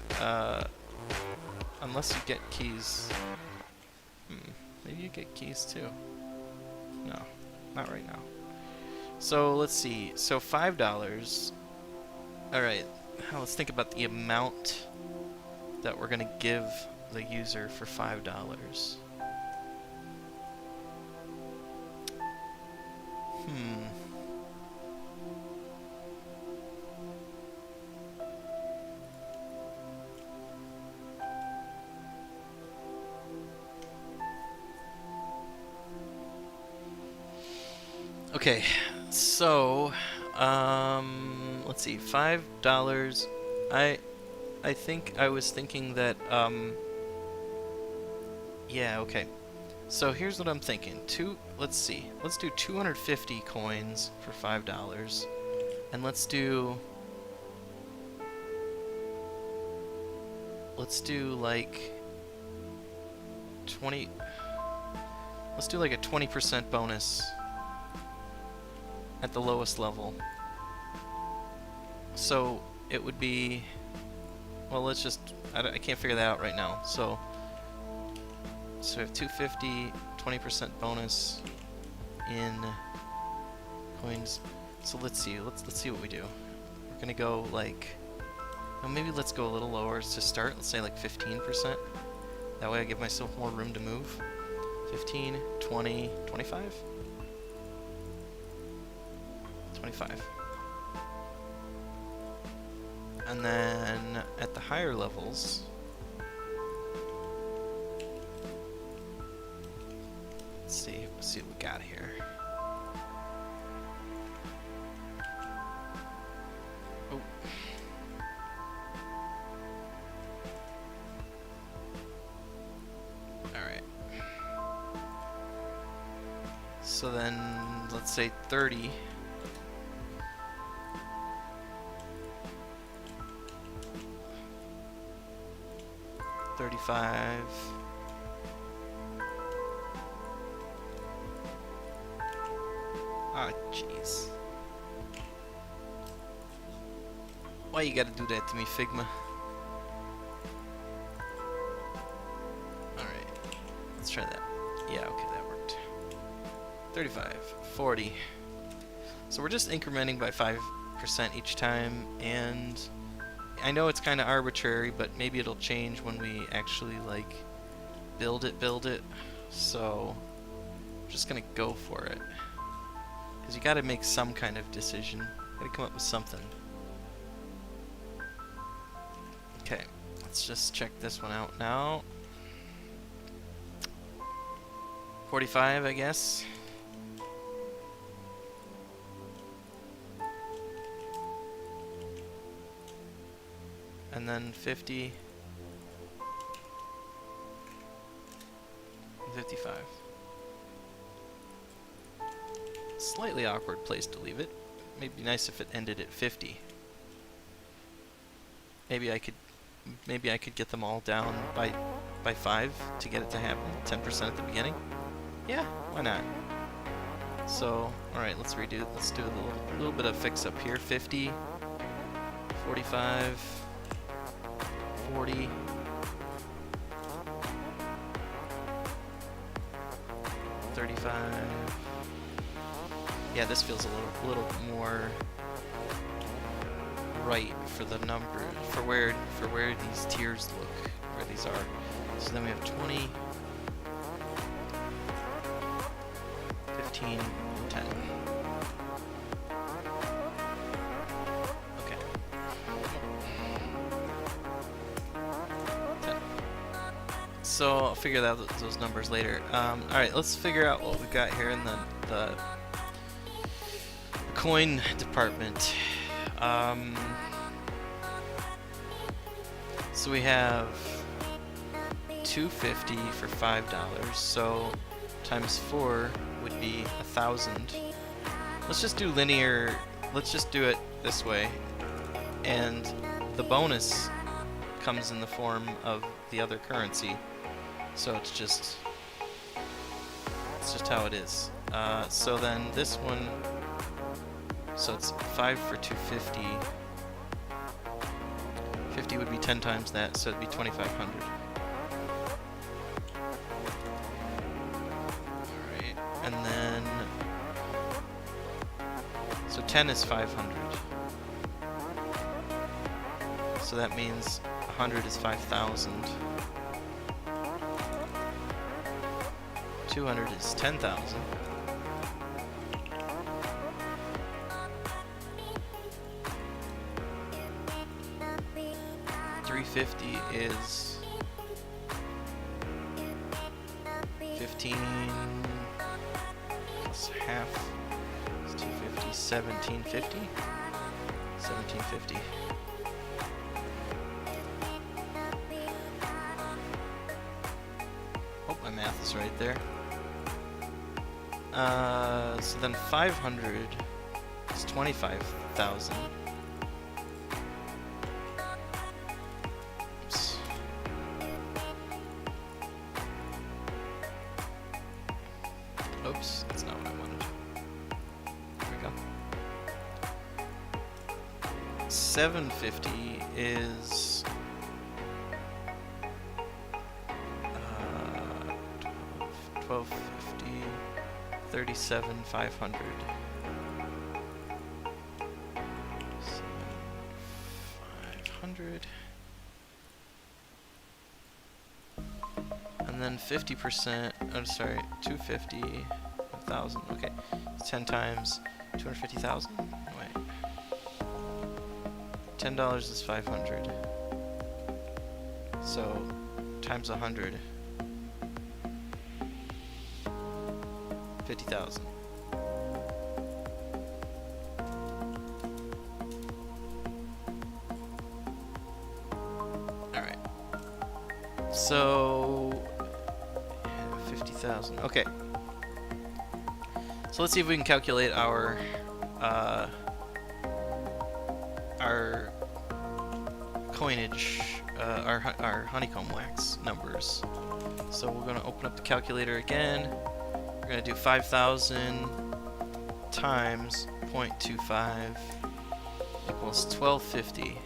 Unless you get keys. Maybe you get keys too. No, not right now. So, let's see. So, $5. Alright, now let's think about the amount that we're going to give the user for $5. Okay, so let's see, $5. I think I was thinking that yeah, okay. So here's what I'm thinking. Let's see. Let's do 250 coins for $5. And let's do like 20. Let's do like a 20% bonus at the lowest level. So it would be, well, let's just, I can't figure that out right now. So we have 250, 20% bonus in coins. So let's see what we do. We're gonna go like, well, maybe let's go a little lower to start. Let's say like 15%. That way I give myself more room to move. 15, 20, 25. 25. And then at the higher levels, let's see what we got here. Oh. Alright. So then, let's say 30. $35. Ah, jeez. Why you gotta do that to me, Figma? Alright. Let's try that. Yeah, okay, that worked. 35, 40. So we're just incrementing by 5% each time, and I know it's kind of arbitrary, but maybe it'll change when we actually, like, build it. So, I'm just gonna go for it. Because you gotta make some kind of decision. Gotta come up with something. Okay, let's just check this one out now. 45, I guess. And then 50. 55. Slightly awkward place to leave it. Maybe be nice if it ended at 50. Maybe I could get them all down by 5 to get it to happen. 10% at the beginning. Yeah, why not? So, all right, let's redo it. Let's do a little bit of fix up here. 50, 45, 40. Yeah, this feels a little more right for the number, for where these tiers look, where these are. So then we have 20, 15, 10. Okay. 10. So I'll figure out those numbers later. Alright, let's figure out what we've got here in the coin department. So we have 250 for $5, so times 4 would be 1,000. Let's just do linear, let's just do it this way, and the bonus comes in the form of the other currency, so it's just how it is. So then this one, so it's 5 for 250. 50 would be 10 times that, so it'd be 2,500. Alright, and then... So 10 is 500. So that means 100 is 5,000. 200 is 10,000. 350 is 15 plus half. It's 250, 1750. 1750. Hope my math is right there. So then 500 is 25,000. Oops, that's not what I wanted. There we go. 750 is 1250, 37,500. 7,500. And then 50%, I'm sorry, 250, 1,000, okay. 10 times 250,000. $10 is 500. So times 100. 50,000. Alright. So 50,000. Okay. So let's see if we can calculate our coinage, our honeycomb wax numbers. So we're going to open up the calculator again. We're going to do 5,000 times 0.25 equals 1250.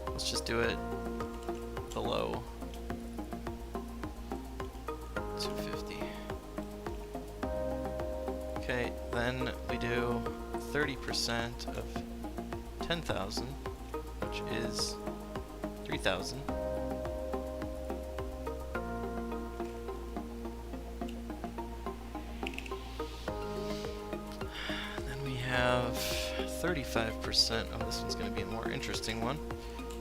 Let's just do it below 250. Okay, then we do 30% of 10,000, which is 3,000. Then we have 35%. Oh, this one's going to be a more interesting one.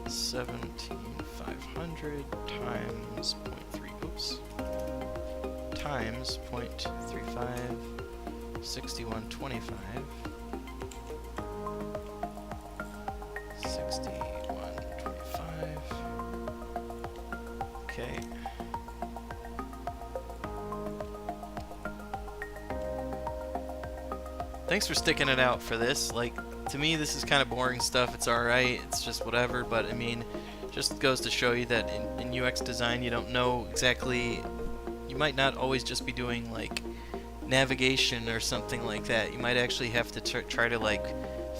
17,500 times 0.3. Oops. Times 0.35. 6125. 6125. Okay. Thanks for sticking it out for this. Like, to me, this is kind of boring stuff. It's alright. It's just whatever. But, I mean, just goes to show you that in UX design, you don't know exactly... You might not always just be doing, like, navigation or something like that. You might actually have to try to like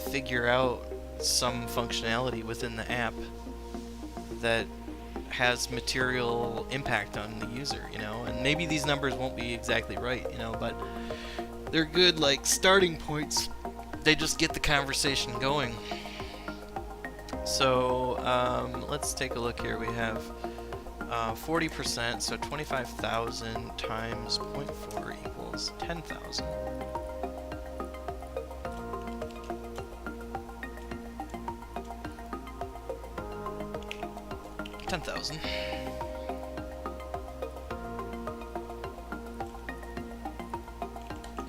figure out some functionality within the app that has material impact on the user, you know, and maybe these numbers won't be exactly right, you know, but they're good like starting points. They just get the conversation going. So let's take a look here. We have 40%, so 25,000 times 0.4 equals 10,000.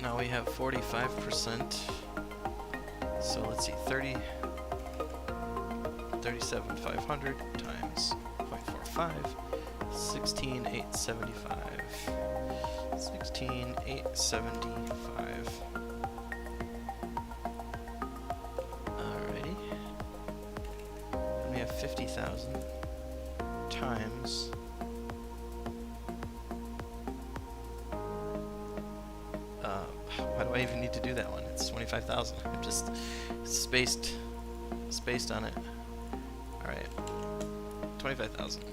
Now we have 45%. So let's see, 37,500 times 0.45. 16,875. 16,875. Alrighty. And we have 50,000 times. Why do I even need to do that one? It's 25,000. I'm just spaced on it. Alright. 25,000.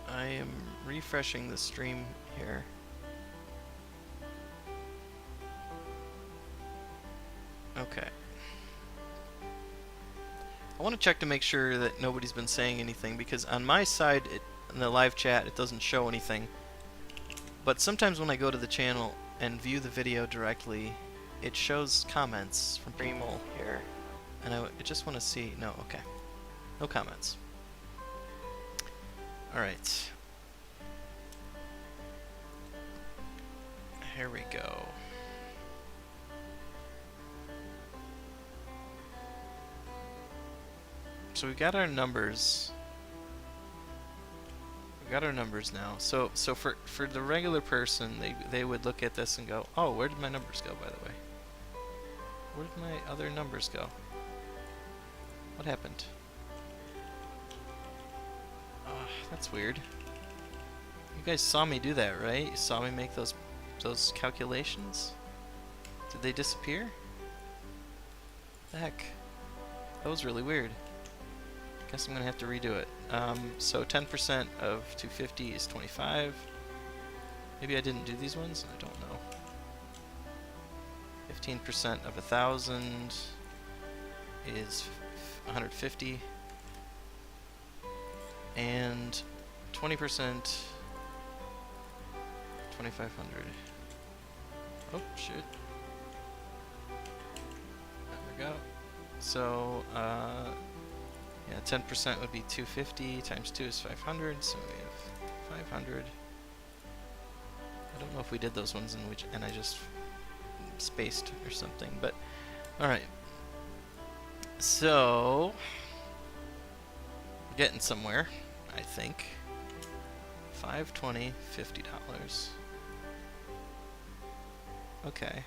I am refreshing the stream here. Okay. I want to check to make sure that nobody's been saying anything, because on my side, in the live chat, it doesn't show anything. But sometimes when I go to the channel and view the video directly, it shows comments from Premol here. And I just want to see... No, okay. No comments. Alright. Here we go. So we got our numbers. We got our numbers now. So for the regular person, they would look at this and go, "Oh, where did my numbers go, by the way? Where did my other numbers go? What happened? That's weird. You guys saw me do that, right? You saw me make those calculations? Did they disappear? The heck? That was really weird. Guess I'm gonna have to redo it. So 10% of 250 is 25. Maybe I didn't do these ones? I don't know. 15% of 1,000 is 150, and 20%, 2,500. Oh, shit. There we go. So, yeah, 10% would be 250, times 2 is 500, so we have 500. I don't know if we did those ones in which, and I just spaced or something, but alright. So, getting somewhere, I think. 520, $50. Okay.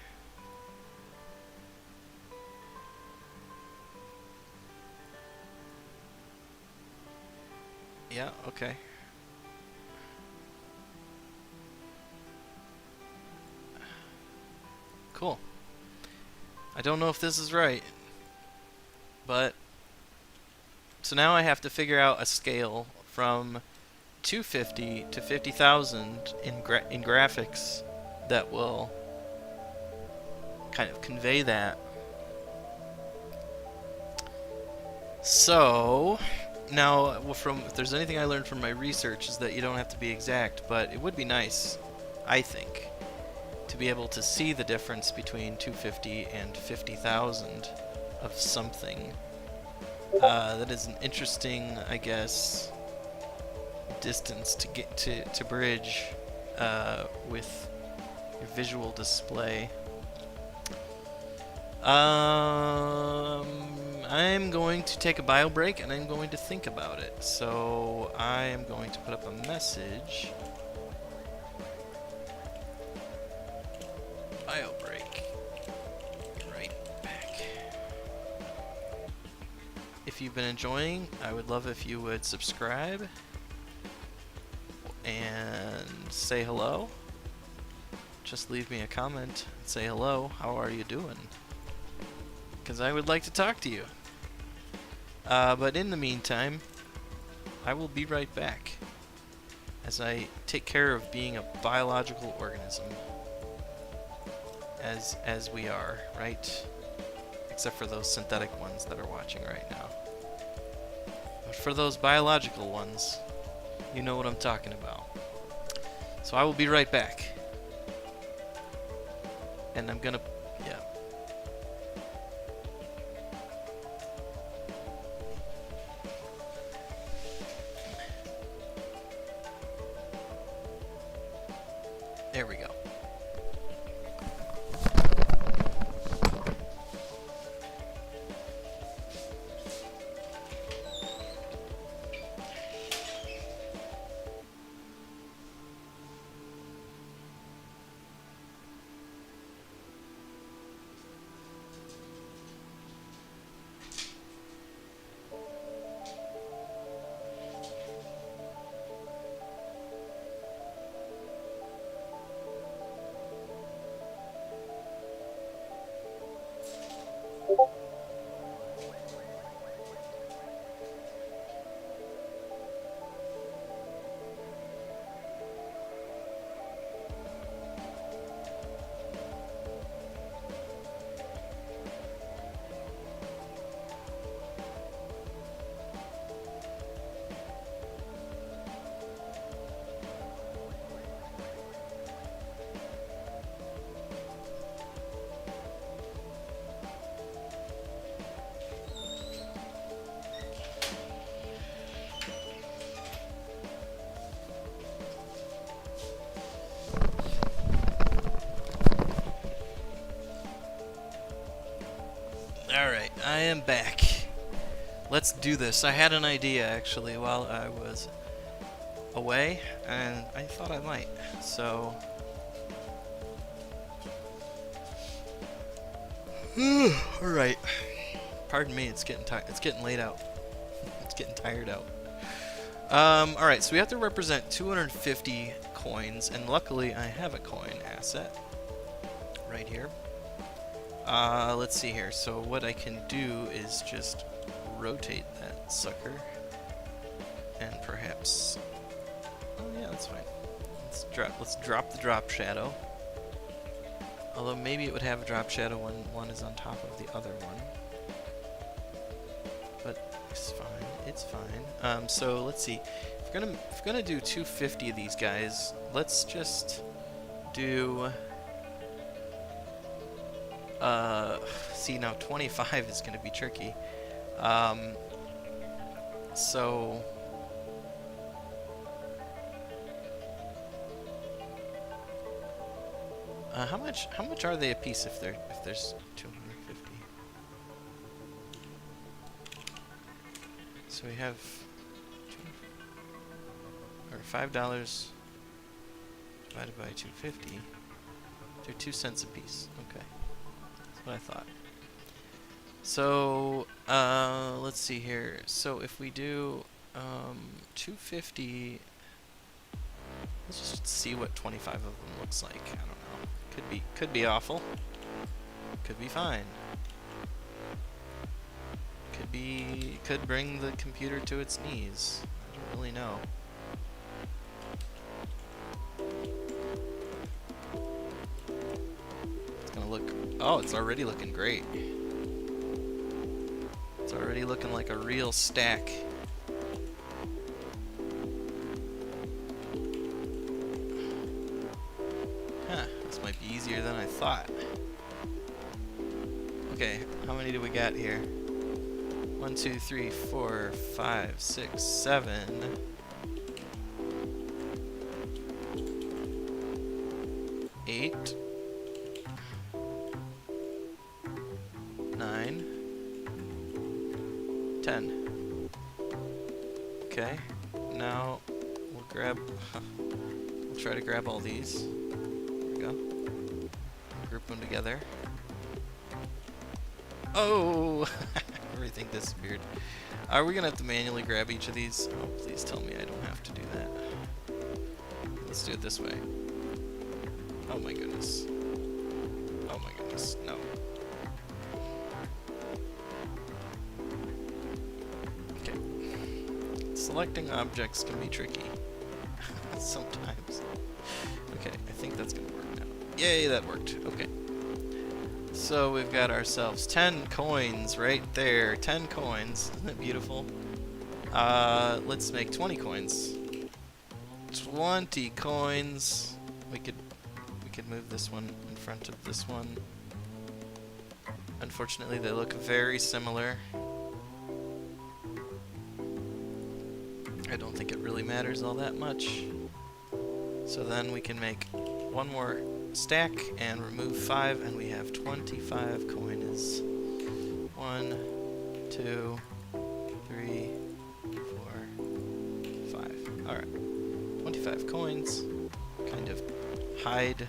Yeah, okay. Cool. I don't know if this is right, but so now I have to figure out a scale from 250 to 50,000 in graphics that will kind of convey that. So now, if there's anything I learned from my research, is that you don't have to be exact, but it would be nice, I think, to be able to see the difference between 250 and 50,000 of something. That is an interesting, I guess, distance to get to bridge with your visual display. I'm going to take a bio break and I'm going to think about it. So I am going to put up a message. Bio break. Be right back. If you've been enjoying, I would love if you would subscribe and say hello. Just leave me a comment and say hello. How are you doing? Because I would like to talk to you. But in the meantime, I will be right back as I take care of being a biological organism. As we are, right? Except for those synthetic ones that are watching right now. But for those biological ones, you know what I'm talking about. So I will be right back. And I'm gonna... yeah. There we go. Alright, I am back. Let's do this. I had an idea actually while I was away, and I thought I might. So alright. Pardon me, it's getting late out. It's getting tired out. Alright, so we have to represent 250 coins, and luckily I have a coin asset right here. Let's see here. So what I can do is just rotate that sucker, and perhaps... oh yeah, that's fine. Let's drop the drop shadow. Although maybe it would have a drop shadow when one is on top of the other one. but it's fine. It's fine. So let's see. If we're gonna do 250 of these guys, let's just do. See now 25 is gonna be tricky. So. How much are they a piece if there's 250? So we have $5 divided by 250. They're 2 cents a piece. Okay, that's what I thought. So let's see here. So if we do 250, let's just see what 25 of them looks like. I don't know. Could be awful. Could be fine. Could bring the computer to its knees. I don't really know. It's gonna look. Oh, it's already looking great. It's already looking like a real stack. Might be easier than I thought. Okay, how many do we got here? 1, 2, 3, 4, 5, 6, 7. 8. 9. 10. Okay, now we'll grab. We'll try to grab all these. Group them together. Oh! Everything disappeared. Are we gonna have to manually grab each of these? Oh, please tell me I don't have to do that. Let's do it this way. Oh my goodness. Oh my goodness. No. Okay. Selecting objects can be tricky. Sometimes. Okay, I think that's gonna work now. Yay, that worked. Okay. So we've got ourselves 10 coins right there. 10 coins. Isn't that beautiful? Let's make 20 coins. 20 coins. We could move this one in front of this one. Unfortunately, they look very similar. I don't think it really matters all that much. So then we can make one more stack and remove 5, and we have 25 coins. 1, 2, 3, 4, 5. Alright. 25 coins. Kind of hide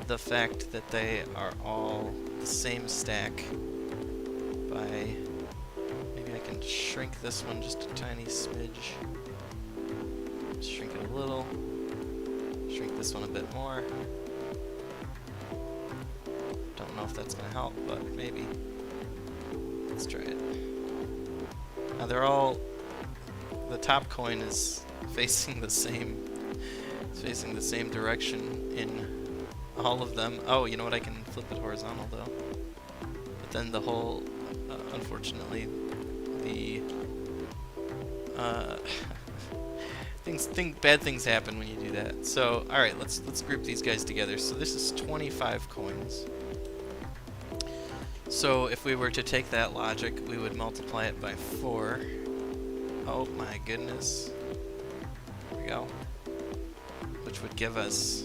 the fact that they are all the same stack by... Maybe I can shrink this one just a tiny smidge. Shrink it a little. Shrink this one a bit more. Don't know if that's gonna help, but maybe. Let's try it. Now they're all... The top coin is facing the same... It's facing the same direction in all of them. Oh, you know what? I can flip it horizontal though. But then the whole... unfortunately, the... bad things happen when you do that. So, alright, let's group these guys together. So this is 25 coins. So if we were to take that logic, we would multiply it by 4. Oh my goodness. There we go. Which would give us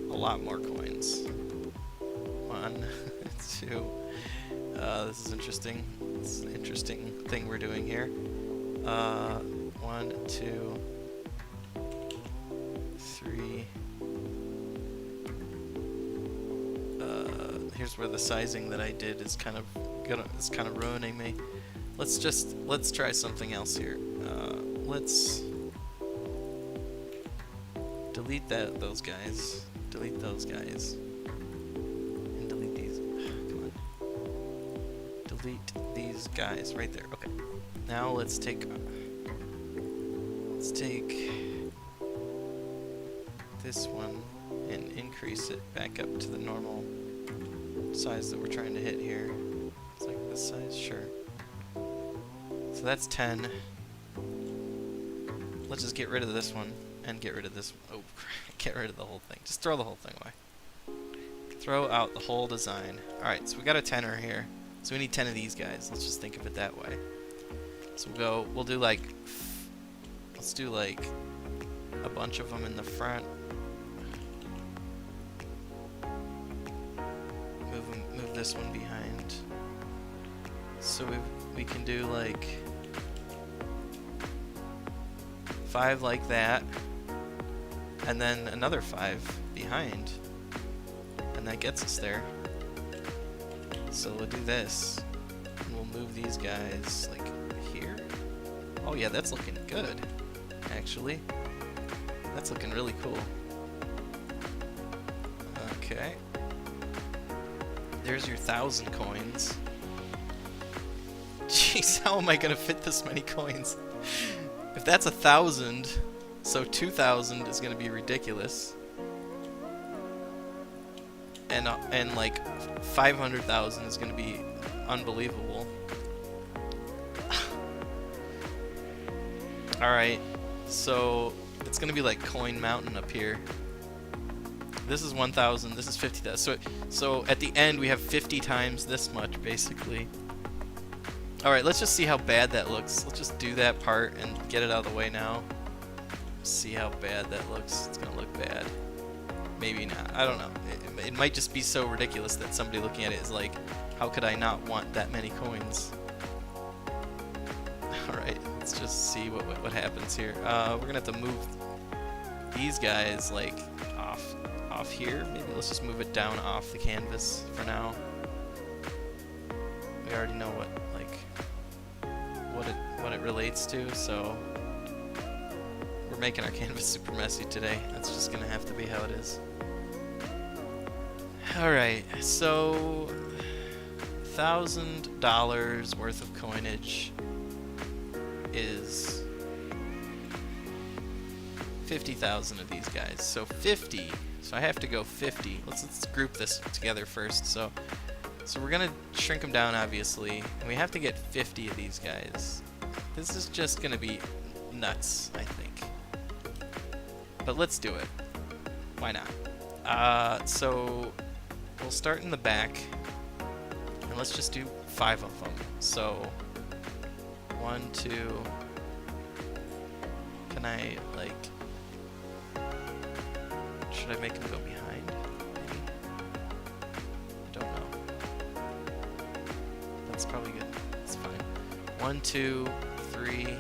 a lot more coins. 1, 2. This is interesting. This is an interesting thing we're doing here. 1, 2, 3. Here's where the sizing that I did is kind of ruining me. Let's try something else here. Let's delete those guys. Delete those guys. And delete these. Come on. Delete these guys right there. Okay. Now let's take this one and increase it back up to the normal size that we're trying to hit here. It's like this size, sure. So that's 10. Let's just get rid of this one and get rid of this one. Oh, get rid of the whole thing. Just throw the whole thing away. Throw out the whole design. Alright, so we got a tenner here. So we need 10 of these guys. Let's just think of it that way. So we'll do like, let's do like a bunch of them in the front. Move this one behind. So we can do like 5 like that, and then another 5 behind, and that gets us there. So we'll do this, and we'll move these guys like here. Oh yeah, that's looking good, actually. That's looking really cool. Okay. There's your 1,000 coins. Jeez, how am I gonna fit this many coins? If that's 1,000, so 2,000 is gonna be ridiculous. And like 500,000 is gonna be unbelievable. Alright, so it's gonna be like Coin Mountain up here. This is 1,000, this is 50,000. So at the end we have 50 times this much, basically. Alright, let's just see how bad that looks. Let's just do that part and get it out of the way now. See how bad that looks. It's gonna look bad. Maybe not. I don't know. It might just be so ridiculous that somebody looking at it is like, how could I not want that many coins? Alright, let's just see what happens here. We're gonna have to move these guys like off here. Maybe let's just move it down off the canvas for now. We already know what it relates to, so we're making our canvas super messy today. That's just gonna have to be how it is. Alright, so $1,000 worth of coinage is 50,000 of these guys. So 50. So I have to go 50. Let's group this together first. So we're gonna shrink them down, obviously, and we have to get 50 of these guys. This is just gonna be nuts, I think. But let's do it. Why not? So we'll start in the back, and let's just do 5 of them. So 1, 2. Can I like? Should I make them go behind? Maybe. I don't know. That's probably good. It's fine. 1, 2, 3.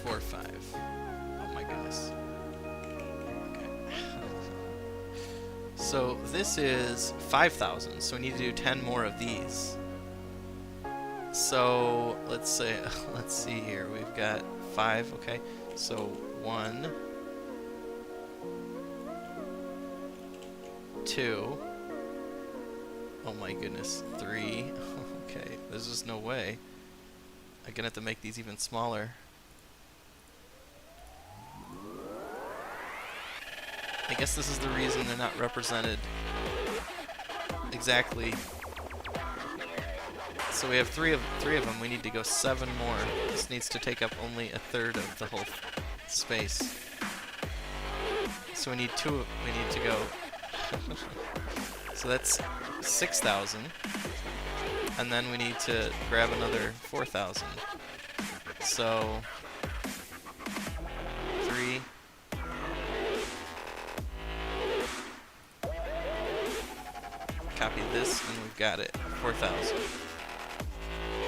4, 5. Oh my goodness. Okay. So this is 5,000. So we need to do 10 more of these. So let's see here. We've got 5. Okay. So 1, 2. Oh my goodness. 3. Okay. There's just no way. I'm gonna have to make these even smaller. I guess this is the reason they're not represented exactly. So we have three of them. We need to go 7 more. This needs to take up only 1/3 of the whole space. So we need 2. We need to go. So that's 6,000, and then we need to grab another 4,000. So 3. Copy this, and we've got it. 4,000.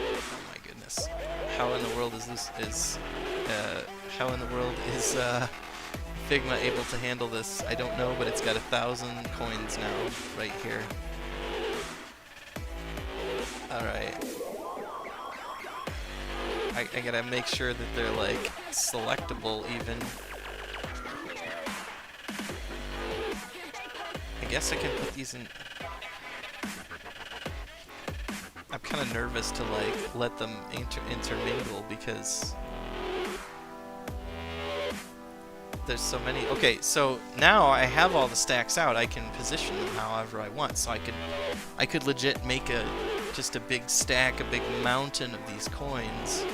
Oh my goodness! How in the world is this? How in the world is Figma able to handle this? I don't know, but it's got 1,000 coins now, right here. All right. I gotta make sure that they're like selectable even. I guess I can put these in. I'm kind of nervous to like let them intermingle because There's so many. Okay, so now I have all the stacks out. I can position them however I want. So I could legit make just a big stack, a big mountain of these coins,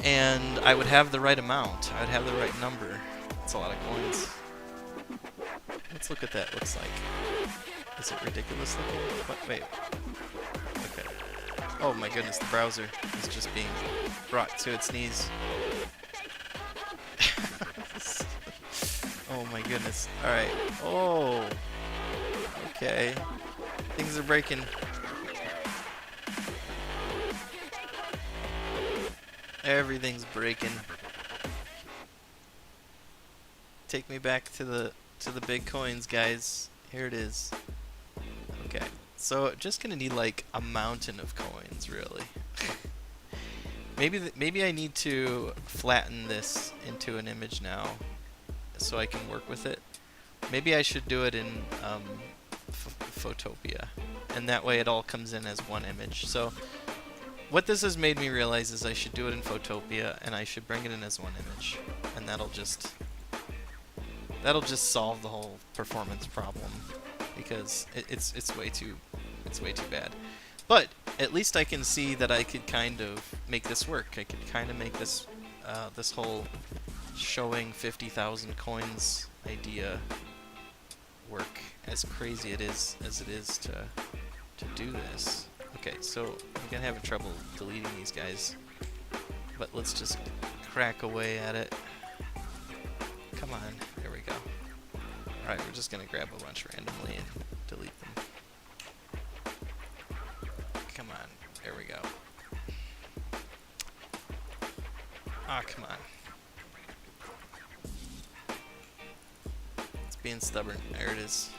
and I would have the right amount. I would have the right number. That's a lot of coins. Let's look at that. Looks like. Is it ridiculous looking? What? Wait. Okay. Oh my goodness, the browser is just being brought to its knees. Oh my goodness. Alright. Oh. Okay. Things are breaking. Everything's breaking. Take me back to the big coins, guys. Here it is. Okay. So just gonna need like a mountain of coins, really. Maybe I need to flatten this into an image now, so I can work with it. Maybe I should do it in Photopea, and that way it all comes in as one image. So what this has made me realize is I should do it in Photopea, and I should bring it in as one image, and that'll just solve the whole performance problem, because it's way too bad. But at least I can see that I could kind of make this work. I could kind of make this this whole showing 50,000 coins idea work, as crazy as it is to do this. Okay, so I'm gonna have trouble deleting these guys, but let's just crack away at it. Come on, there we go. Alright, we're just gonna grab a bunch randomly and delete them. Come on, there we go. Ah, come on. It's being stubborn. There it is.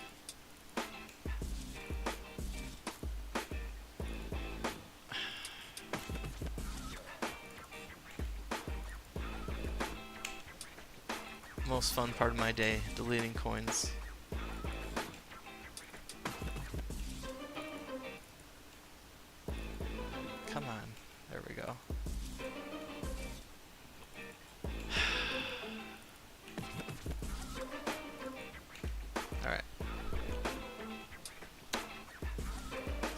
Most fun part of my day, deleting coins. Come on, there we go. Alright.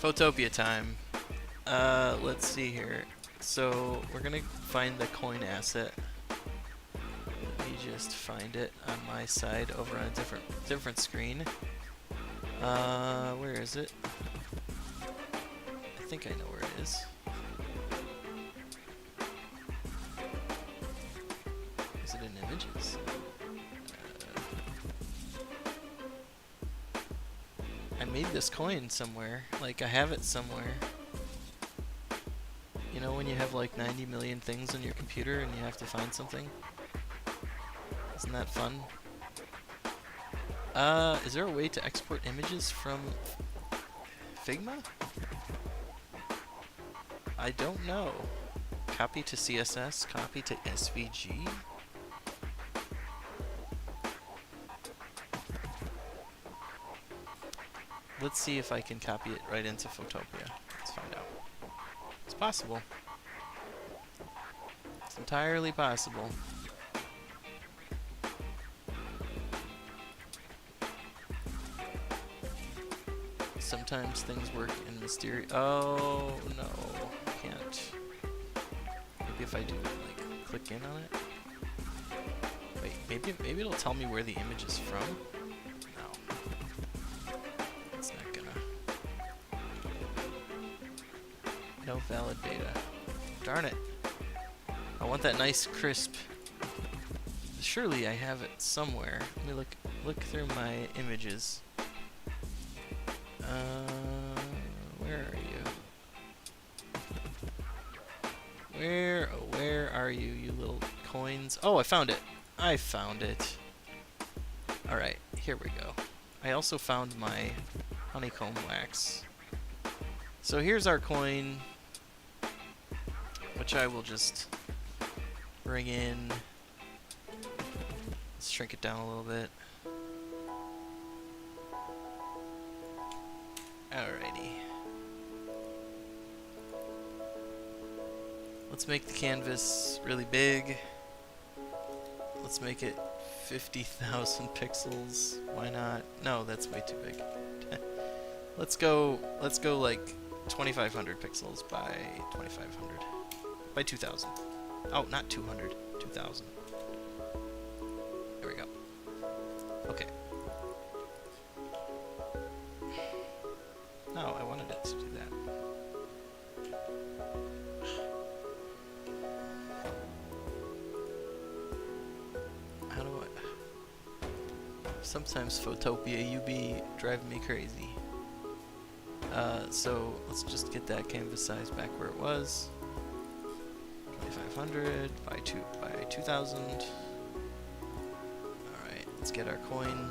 Photopea time. Let's see here. So, we're gonna find the coin asset. Just find it on my side over on a different screen. Where is it? I think I know where it is. Is it in images? I made this coin somewhere. Like, I have it somewhere. You know when you have like 90 million things on your computer and you have to find something? Isn't that fun? Is there a way to export images from Figma? I don't know. Copy to CSS, copy to SVG? Let's see if I can copy it right into Photopea. Let's find out. It's possible. It's entirely possible. Sometimes things work in mysterious. Oh no, can't. Maybe if I do like click in on it. Wait, maybe it'll tell me where the image is from. No, it's not gonna. No valid data. Darn it! I want that nice crisp. Surely I have it somewhere. Let me look through my images. Where are you? Where are you, you little coins? Oh, I found it. I found it. Alright, here we go. I also found my honeycomb wax. So here's our coin, which I will just bring in. Let's shrink it down a little bit. Alrighty. Let's make the canvas really big. let's make it 50,000 pixels. Why not? No, that's way too big. Let's go like 2,500 pixels by 2,500. By 2,000. Oh, not 200. 2,000. There we go. Okay. No, I wanted it to do that. How do I... Sometimes Photopia, you be driving me crazy. So let's just get that canvas size back where it was. 2,500 by 2,000. All right, let's get our coin.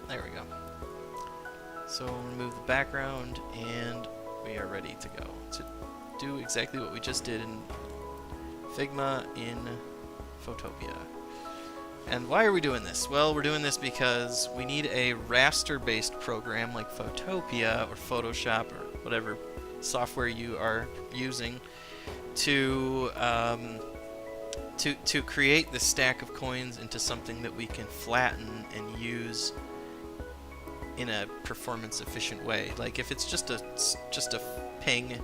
There we go. So we'll remove the background, and we are ready to go to do exactly what we just did in Figma in Photopia. And why are we doing this? Well, we're doing this because we need a raster-based program like Photopia or Photoshop or whatever software you are using to create the stack of coins into something that we can flatten and use in a performance-efficient way. Like if it's just a ping,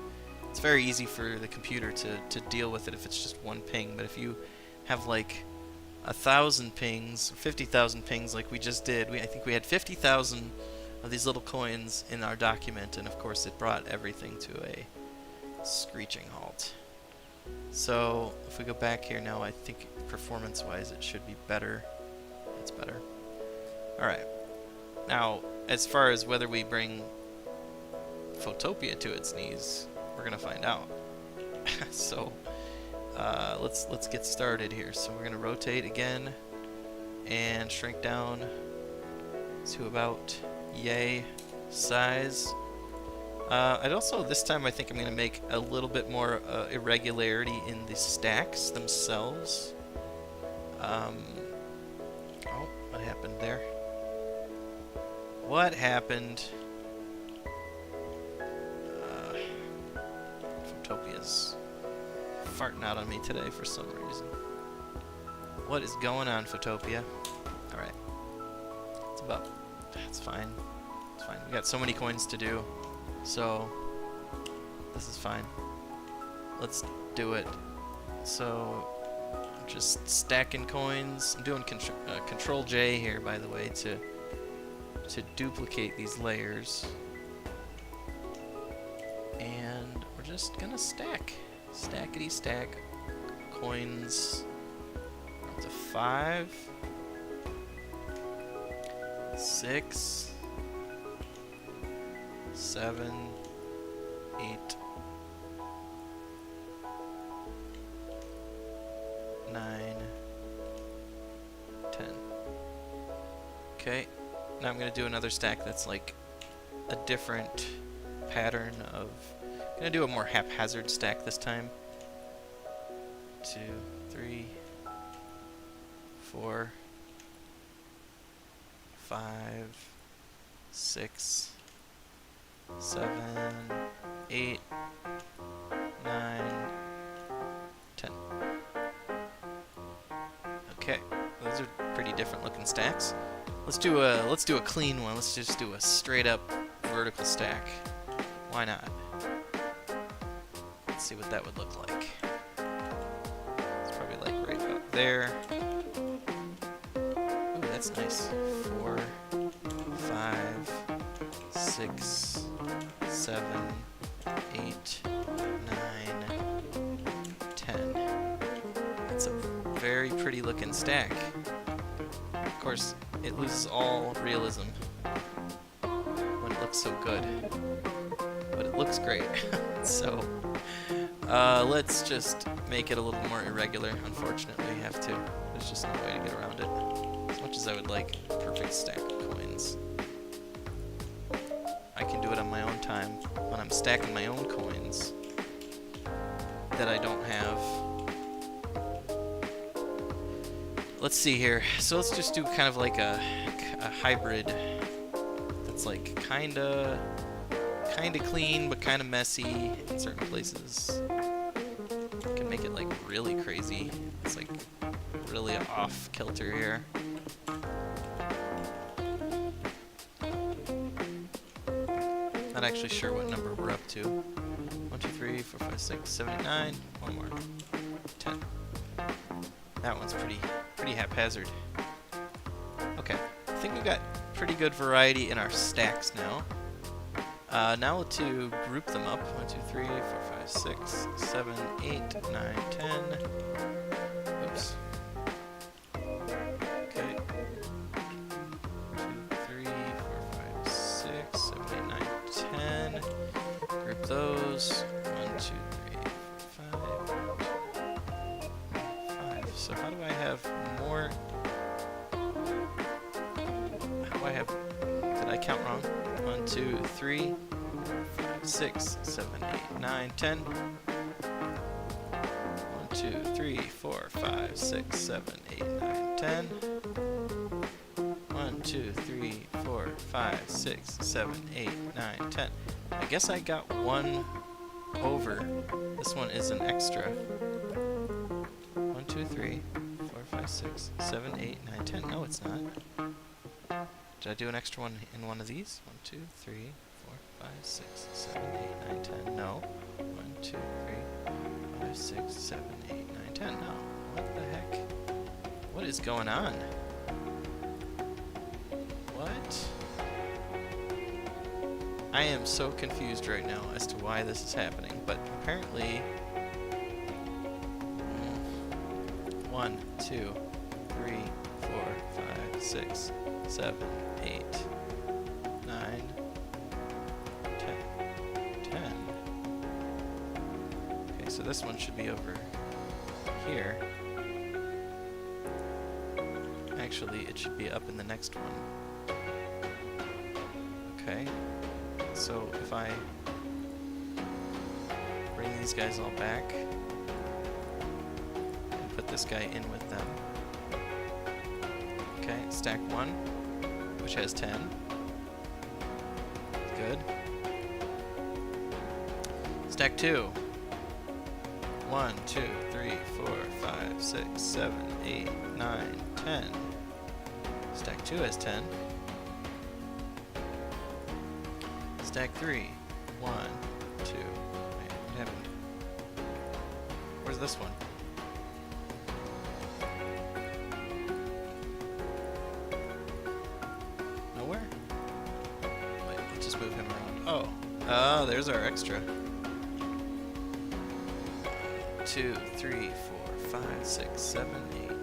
it's very easy for the computer to deal with it if it's just one ping. But if you have like 1,000 pings, 50,000 pings like we just did. I think we had 50,000 of these little coins in our document, and of course it brought everything to a screeching halt. So if we go back here now, I think performance-wise it should be better. It's better. Alright. Now, as far as whether we bring Photopia to its knees, we're going to find out. So... let's get started here. So we're gonna rotate again and shrink down to about yay size. I'd also this time I think I'm gonna make a little bit more irregularity in the stacks themselves. Oh, what happened there? What happened? Photopia's farting out on me today for some reason. What is going on, Photopia? Alright. It's fine. It's fine. We got so many coins to do. So, this is fine. Let's do it. So, I'm just stacking coins. I'm doing Control J here, by the way, to duplicate these layers. And we're just gonna stack. Stackety stack coins up to 5, 6, 7, 8, 9, 10. Okay, now I'm gonna do another stack that's like a different pattern of. I'm gonna do a more haphazard stack this time. 2, 3, 4, 5, 6, 7, 8, 9, 10. Okay, those are pretty different looking stacks. Let's do a clean one. Let's just do a straight up vertical stack. Why not? Let's see what that would look like. It's probably like right about there. Ooh, that's nice. 4, 5, 6, 7, 8, 9, 10. That's a very pretty looking stack. Of course, it loses all realism when it looks so good. But it looks great. So, let's just make it a little more irregular. Unfortunately, we have to. There's just no way to get around it. As much as I would like a perfect stack of coins, I can do it on my own time when I'm stacking my own coins that I don't have. Let's see here. So let's just do kind of like a hybrid that's like kinda clean but kinda messy in certain places. I can make it like really crazy. It's like really off kilter here. Not actually sure what number we're up to. 1, 2, 3, 4, 5, 6, 7, 8, 9. One more. 10. That one's pretty haphazard. Okay, I think we've got pretty good variety in our stacks now. Now to group them up. 1, 2, 3, 4, 5, 6, 7, 8, 9, 10. Oops. Okay. 2, 3, 4, 5, 6, 7, 8, 9, 10. Group those. 1, 2, 3, 4, 5. 5. So how do I have more? How do I have? Did I count wrong? 1, 2, 3, 4, 5, 6, 7, 8, 9, 10. 1, 2, 3, 4, 5, 6, 7, 8, 9, 10. 1, 2, 3, 4, 5, 6, 7, 8, 9, 10. I guess I got one over. This one is an extra. 1, 2, 3, 4, 5, 6, 7, 8, 9, 10. No, it's not. Did I do an extra one in one of these? 1, 2, 3, 4, 5, 6, 7, 8, 9, 10. No. 1, 2, 3, 5, 6, 7, 8, 9, 10. No. What the heck? What is going on? What? I am so confused right now as to why this is happening, but apparently 1, 2, 3, 4, 5, 6, 7, 8, 9, 10. 10. Okay, so this one should be over here. Actually, it should be up in the next one. Okay. So if I bring these guys all back and put this guy in with them. Okay, stack 1, which has 10. Good. Stack 2. 1, 2, 3, 4, 5, 6, 7, 8, 9, 10. Stack 2 has 10. Stack 3. 1, 2. Wait, what happened? Where's this one? Nowhere? Wait, let's just move him around. Oh. Oh, there's our extra. 2, 3, 4, 5, 6, 7, 8, 9,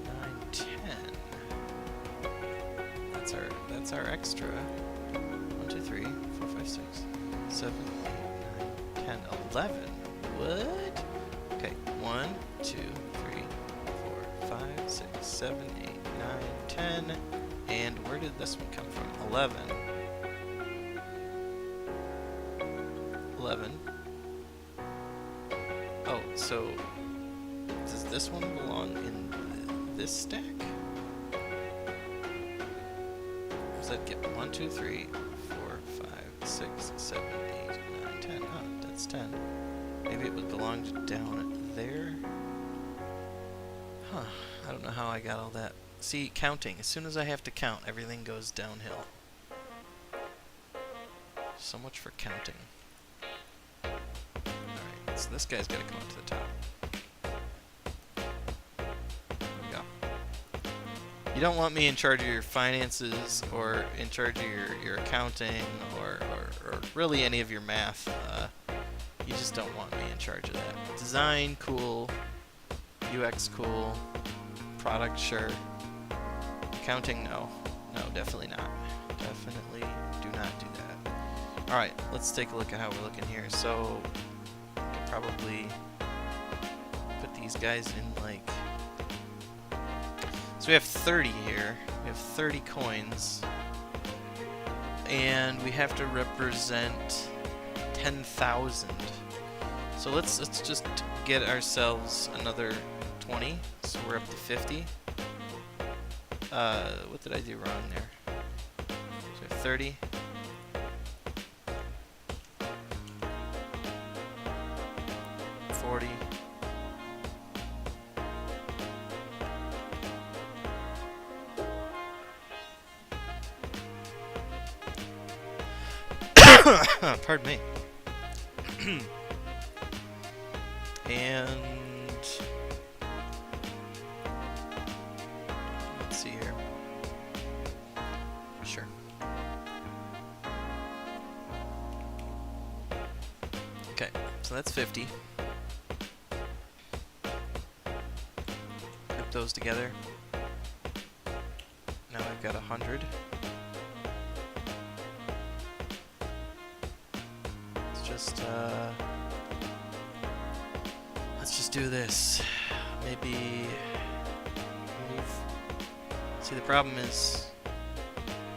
10. That's our extra. 1, 2, 3, 4, 5, 6, 7, 8, 9, 10, 11. What? Okay, 1, 2, 3, 4, 5, 6, 7, 8, 9, 10. And where did this one come from? 11. 11. Oh, so does this one belong in this stack? Does that get 1, 2, 3, 4, 5, 6, 7, 8, 9, 10? Oh, that's 10. Maybe it would belong down there? Huh. I don't know how I got all that. See, counting. As soon as I have to count, everything goes downhill. So much for counting. Alright, so this guy's got to come up to the top. There we go. You don't want me in charge of your finances or in charge of your accounting or really any of your math. You just don't want me in charge of that. Design, cool. UX, cool. Product, sure. Accounting, no. No, definitely not. Definitely do not do that. Alright, let's take a look at how we're looking here. So, I could probably put these guys in like... So we have 30 here. We have 30 coins. And we have to represent 10,000. So let's just get ourselves another 20. So we're up to 50. What did I do wrong there? So we have 30. Pardon me. And let's see here. Sure. Okay, so that's 50. Group those together. Now I've got 100. Let's just do this. Maybe move. See, the problem is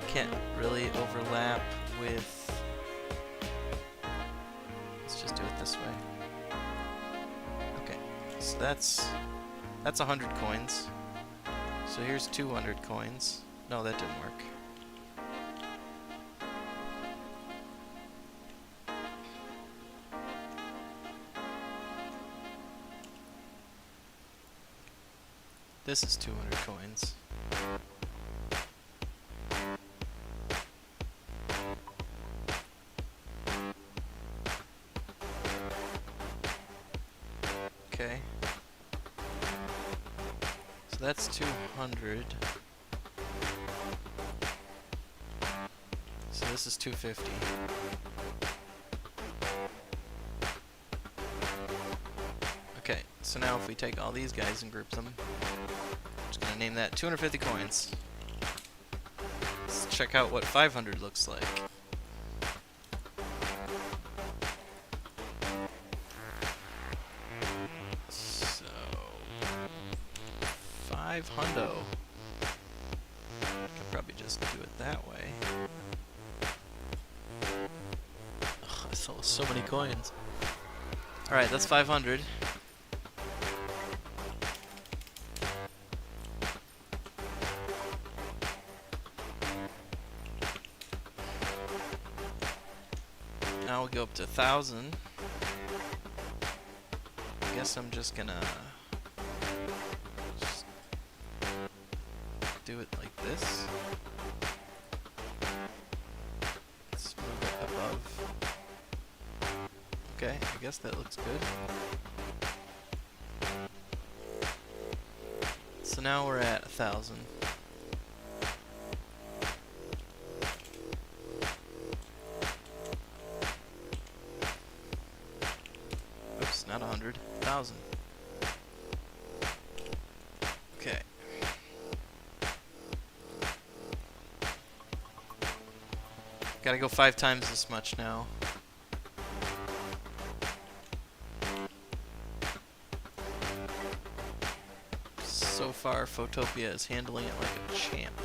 can't really overlap with. Let's just do it this way. Okay, so that's 100 coins. So here's 200 coins. No, that didn't work. This is 200 coins. Okay. So that's 200. So this is 250. Okay, so now if we take all these guys and group them, I'm just gonna name that 250 coins. Let's check out what 500 looks like. So 500. Could probably just do it that way. Ugh, I saw so many coins. Alright, that's 500. Now we'll go up to 1,000. I guess I'm just gonna do it like this. Let's move it above. Okay, I guess that looks good. So now we're at 1,000. Oops, not 100. 1,000. Okay. Gotta go 5 times this much now. So far, Photopia is handling it like a champ.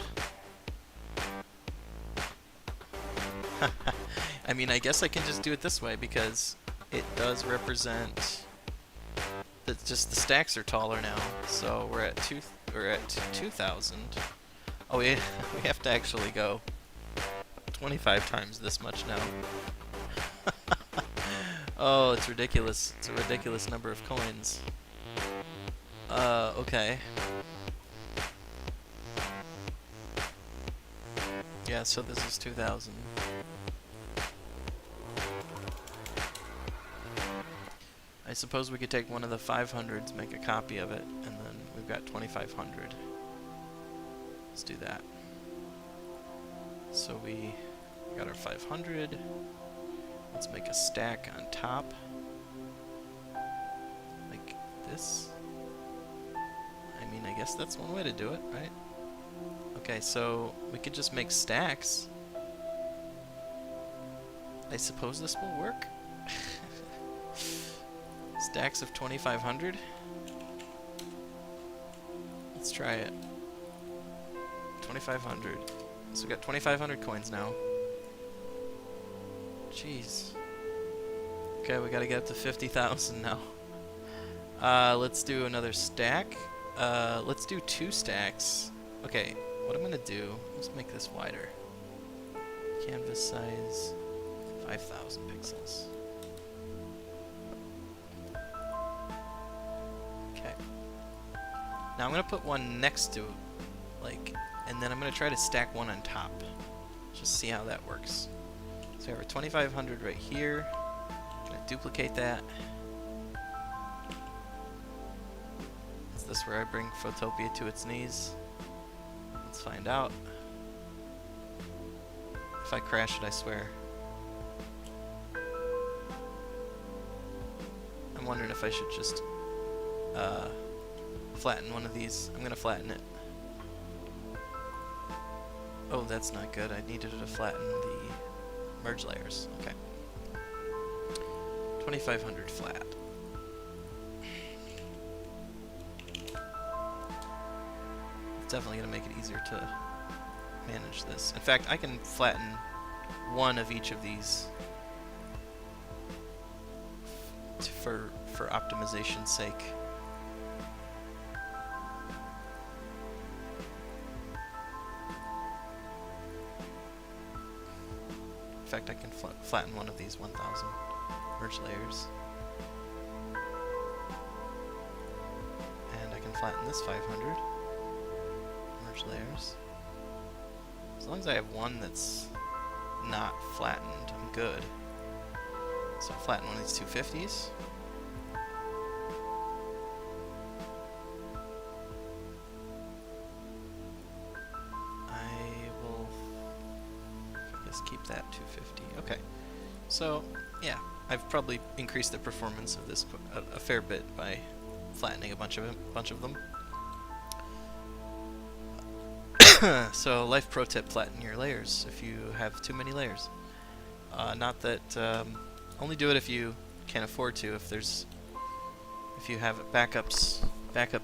I mean, I guess I can just do it this way because it does represent that just the stacks are taller now. So we're at 2,000. Oh, we have to actually go 25 times this much now. Oh, it's ridiculous. It's a ridiculous number of coins. Okay. Yeah, so this is 2,000. I suppose we could take one of the 500s, make a copy of it, and then we've got 2,500. Let's do that. So we got our 500. Let's make a stack on top. Like this. I mean, I guess that's one way to do it, right? Okay, so we could just make stacks. I suppose this will work. Stacks of 2,500. Let's try it. 2,500. So we got 2,500 coins now. Jeez. Okay, we gotta get up to 50,000 now. Let's do another stack. Let's do 2 stacks. Okay, what I'm gonna do, let's make this wider. Canvas size 5,000 pixels. Okay. Now I'm gonna put one next to, like, and then I'm gonna try to stack one on top. Just see how that works. So So we have our 2500 right here. Gonna duplicate that. Is this where I bring Photopia to its knees? Let's find out. If I crash it, I swear. I'm wondering if I should just flatten one of these. I'm gonna flatten it. Oh, that's not good. I needed to flatten the merge layers. Okay. 2500 flat. It's definitely going to make it easier to manage this. In fact, I can flatten one of each of these for optimization's sake. In fact, I can flatten one of these 1000 merge layers. And I can flatten this 500 merge layers. As long as I have one that's not flattened, I'm good. So I'll flatten one of these 250s. Keep that 250. Okay. So, yeah, I've probably increased the performance of this a fair bit by flattening a bunch of them. So, life pro tip: flatten your layers if you have too many layers. Not that only do it if you can afford to. If you have backups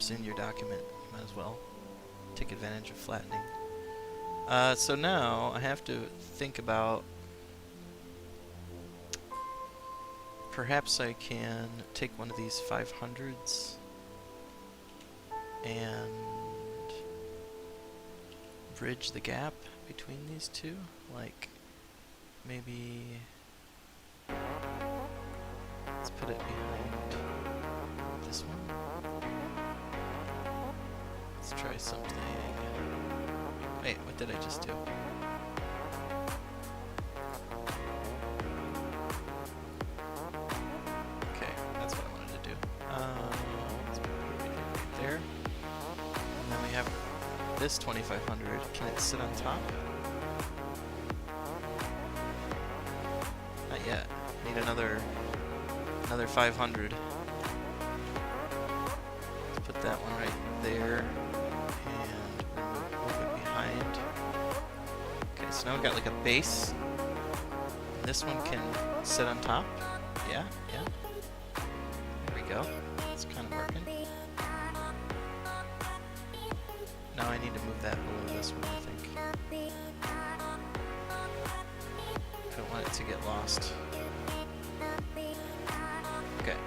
in your document, you might as well take advantage of flattening. So now I have to think about, perhaps I can take one of these 500s and bridge the gap between these two, like maybe let's put it behind this one. Let's try something. Wait, what did I just do? Okay, that's what I wanted to do. Let's put it right there. And then we have this 2500. Can it sit on top? Not yet. Need another 500. Let's put that one right there. Okay, so now we've got like a base. This one can sit on top. Yeah. There we go. It's kind of working. Now I need to move that below this one, I think. I don't want it to get lost. Okay.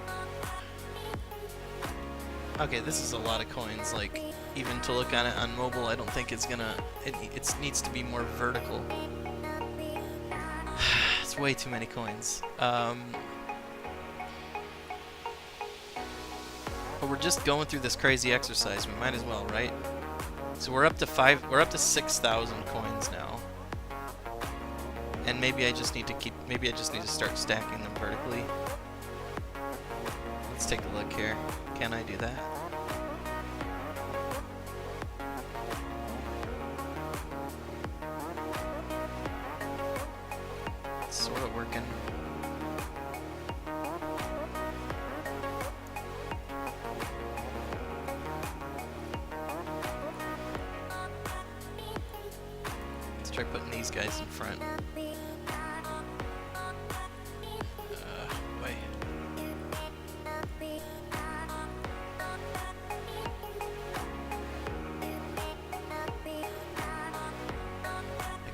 Okay, this is a lot of coins. Like, even to look at it on mobile, I don't think it's gonna... It needs to be more vertical. It's way too many coins. But we're just going through this crazy exercise. We might as well, right? So we're up to 6,000 coins now. And maybe I just need to start stacking them vertically. Let's take a look here. Can I do that? It's sort of working. Let's try putting these guys in front.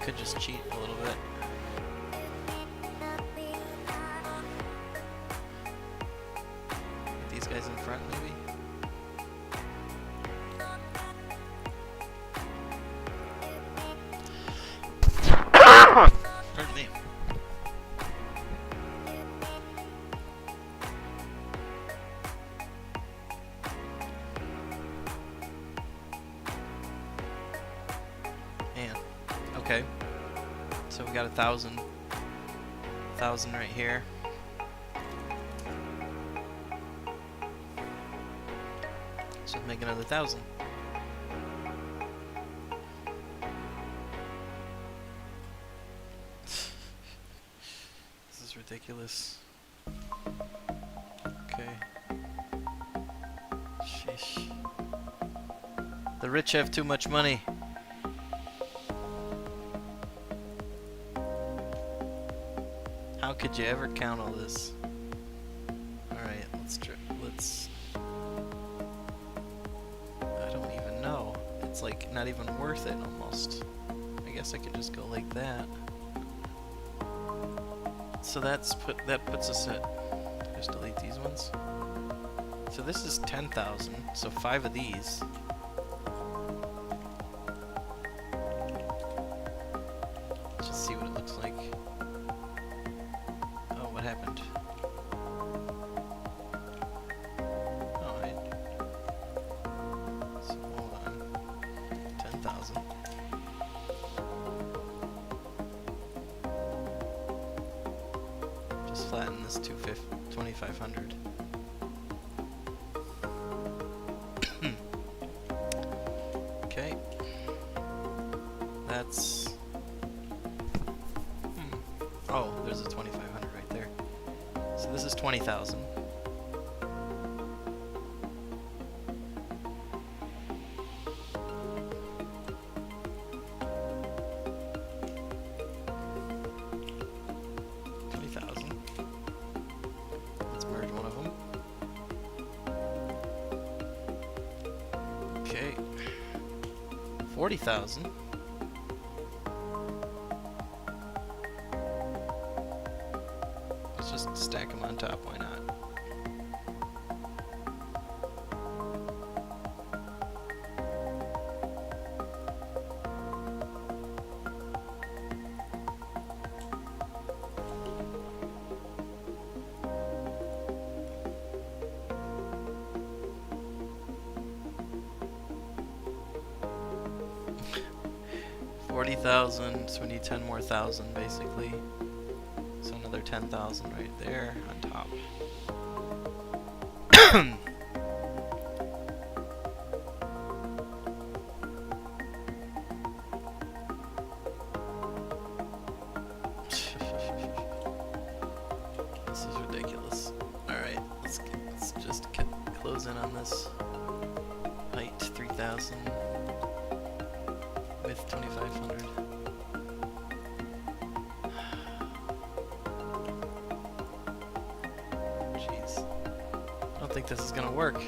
Could just cheat a little bit. Put these guys in front, maybe. Pardon me. Man. Okay. So we got 1,000 1,000 right here. So make another 1,000. This is ridiculous. Okay. Sheesh. The rich have too much money. How could you ever count all this? Alright, let's... I don't even know. It's like not even worth it almost. I guess I could just go like that. So that puts us at... Just delete these ones. So this is 10,000, so 5 of these. Let's just see what it looks like. Oh, what happened? Alright. So hold on. 10,000. Just flatten this to 2,500. Okay. That's... Oh, there's a 2,500 right there. So this is 20,000. Let's merge one of them. Okay. 40,000. Let's just stack them on top, why not? $40,000, so we need 10 more thousand basically. So another 10,000 right there on top. This is ridiculous. Alright, let's just close in on this. Height 3,000. With 2,500. Jeez. I don't think this is gonna work.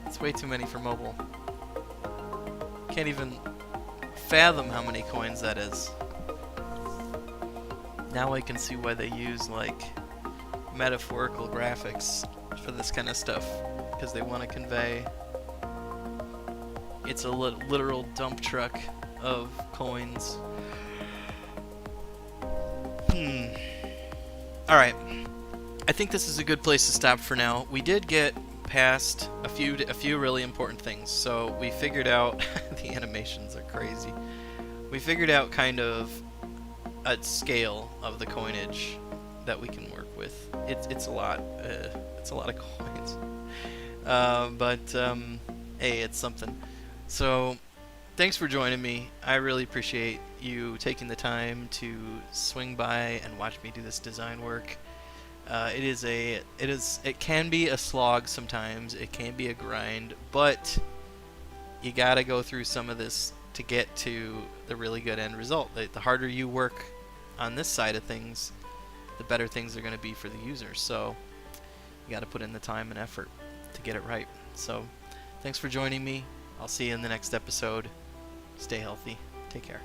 It's way too many for mobile. Can't even fathom how many coins that is. Now I can see why they use, like, metaphorical graphics for this kind of stuff. Because they want to convey... It's a literal dump truck of coins. Alright. I think this is a good place to stop for now. We did get past a few really important things. So we figured out... the animations are crazy. We figured out kind of a scale of the coinage that we can work with. It's a lot. It's a lot of coins. Hey, it's something. So, thanks for joining me. I really appreciate you taking the time to swing by and watch me do this design work. It can be a slog sometimes. It can be a grind, but you gotta go through some of this to get to the really good end result. The harder you work on this side of things, the better things are gonna be for the users. So, you gotta put in the time and effort to get it right. So, thanks for joining me. I'll see you in the next episode. Stay healthy. Take care.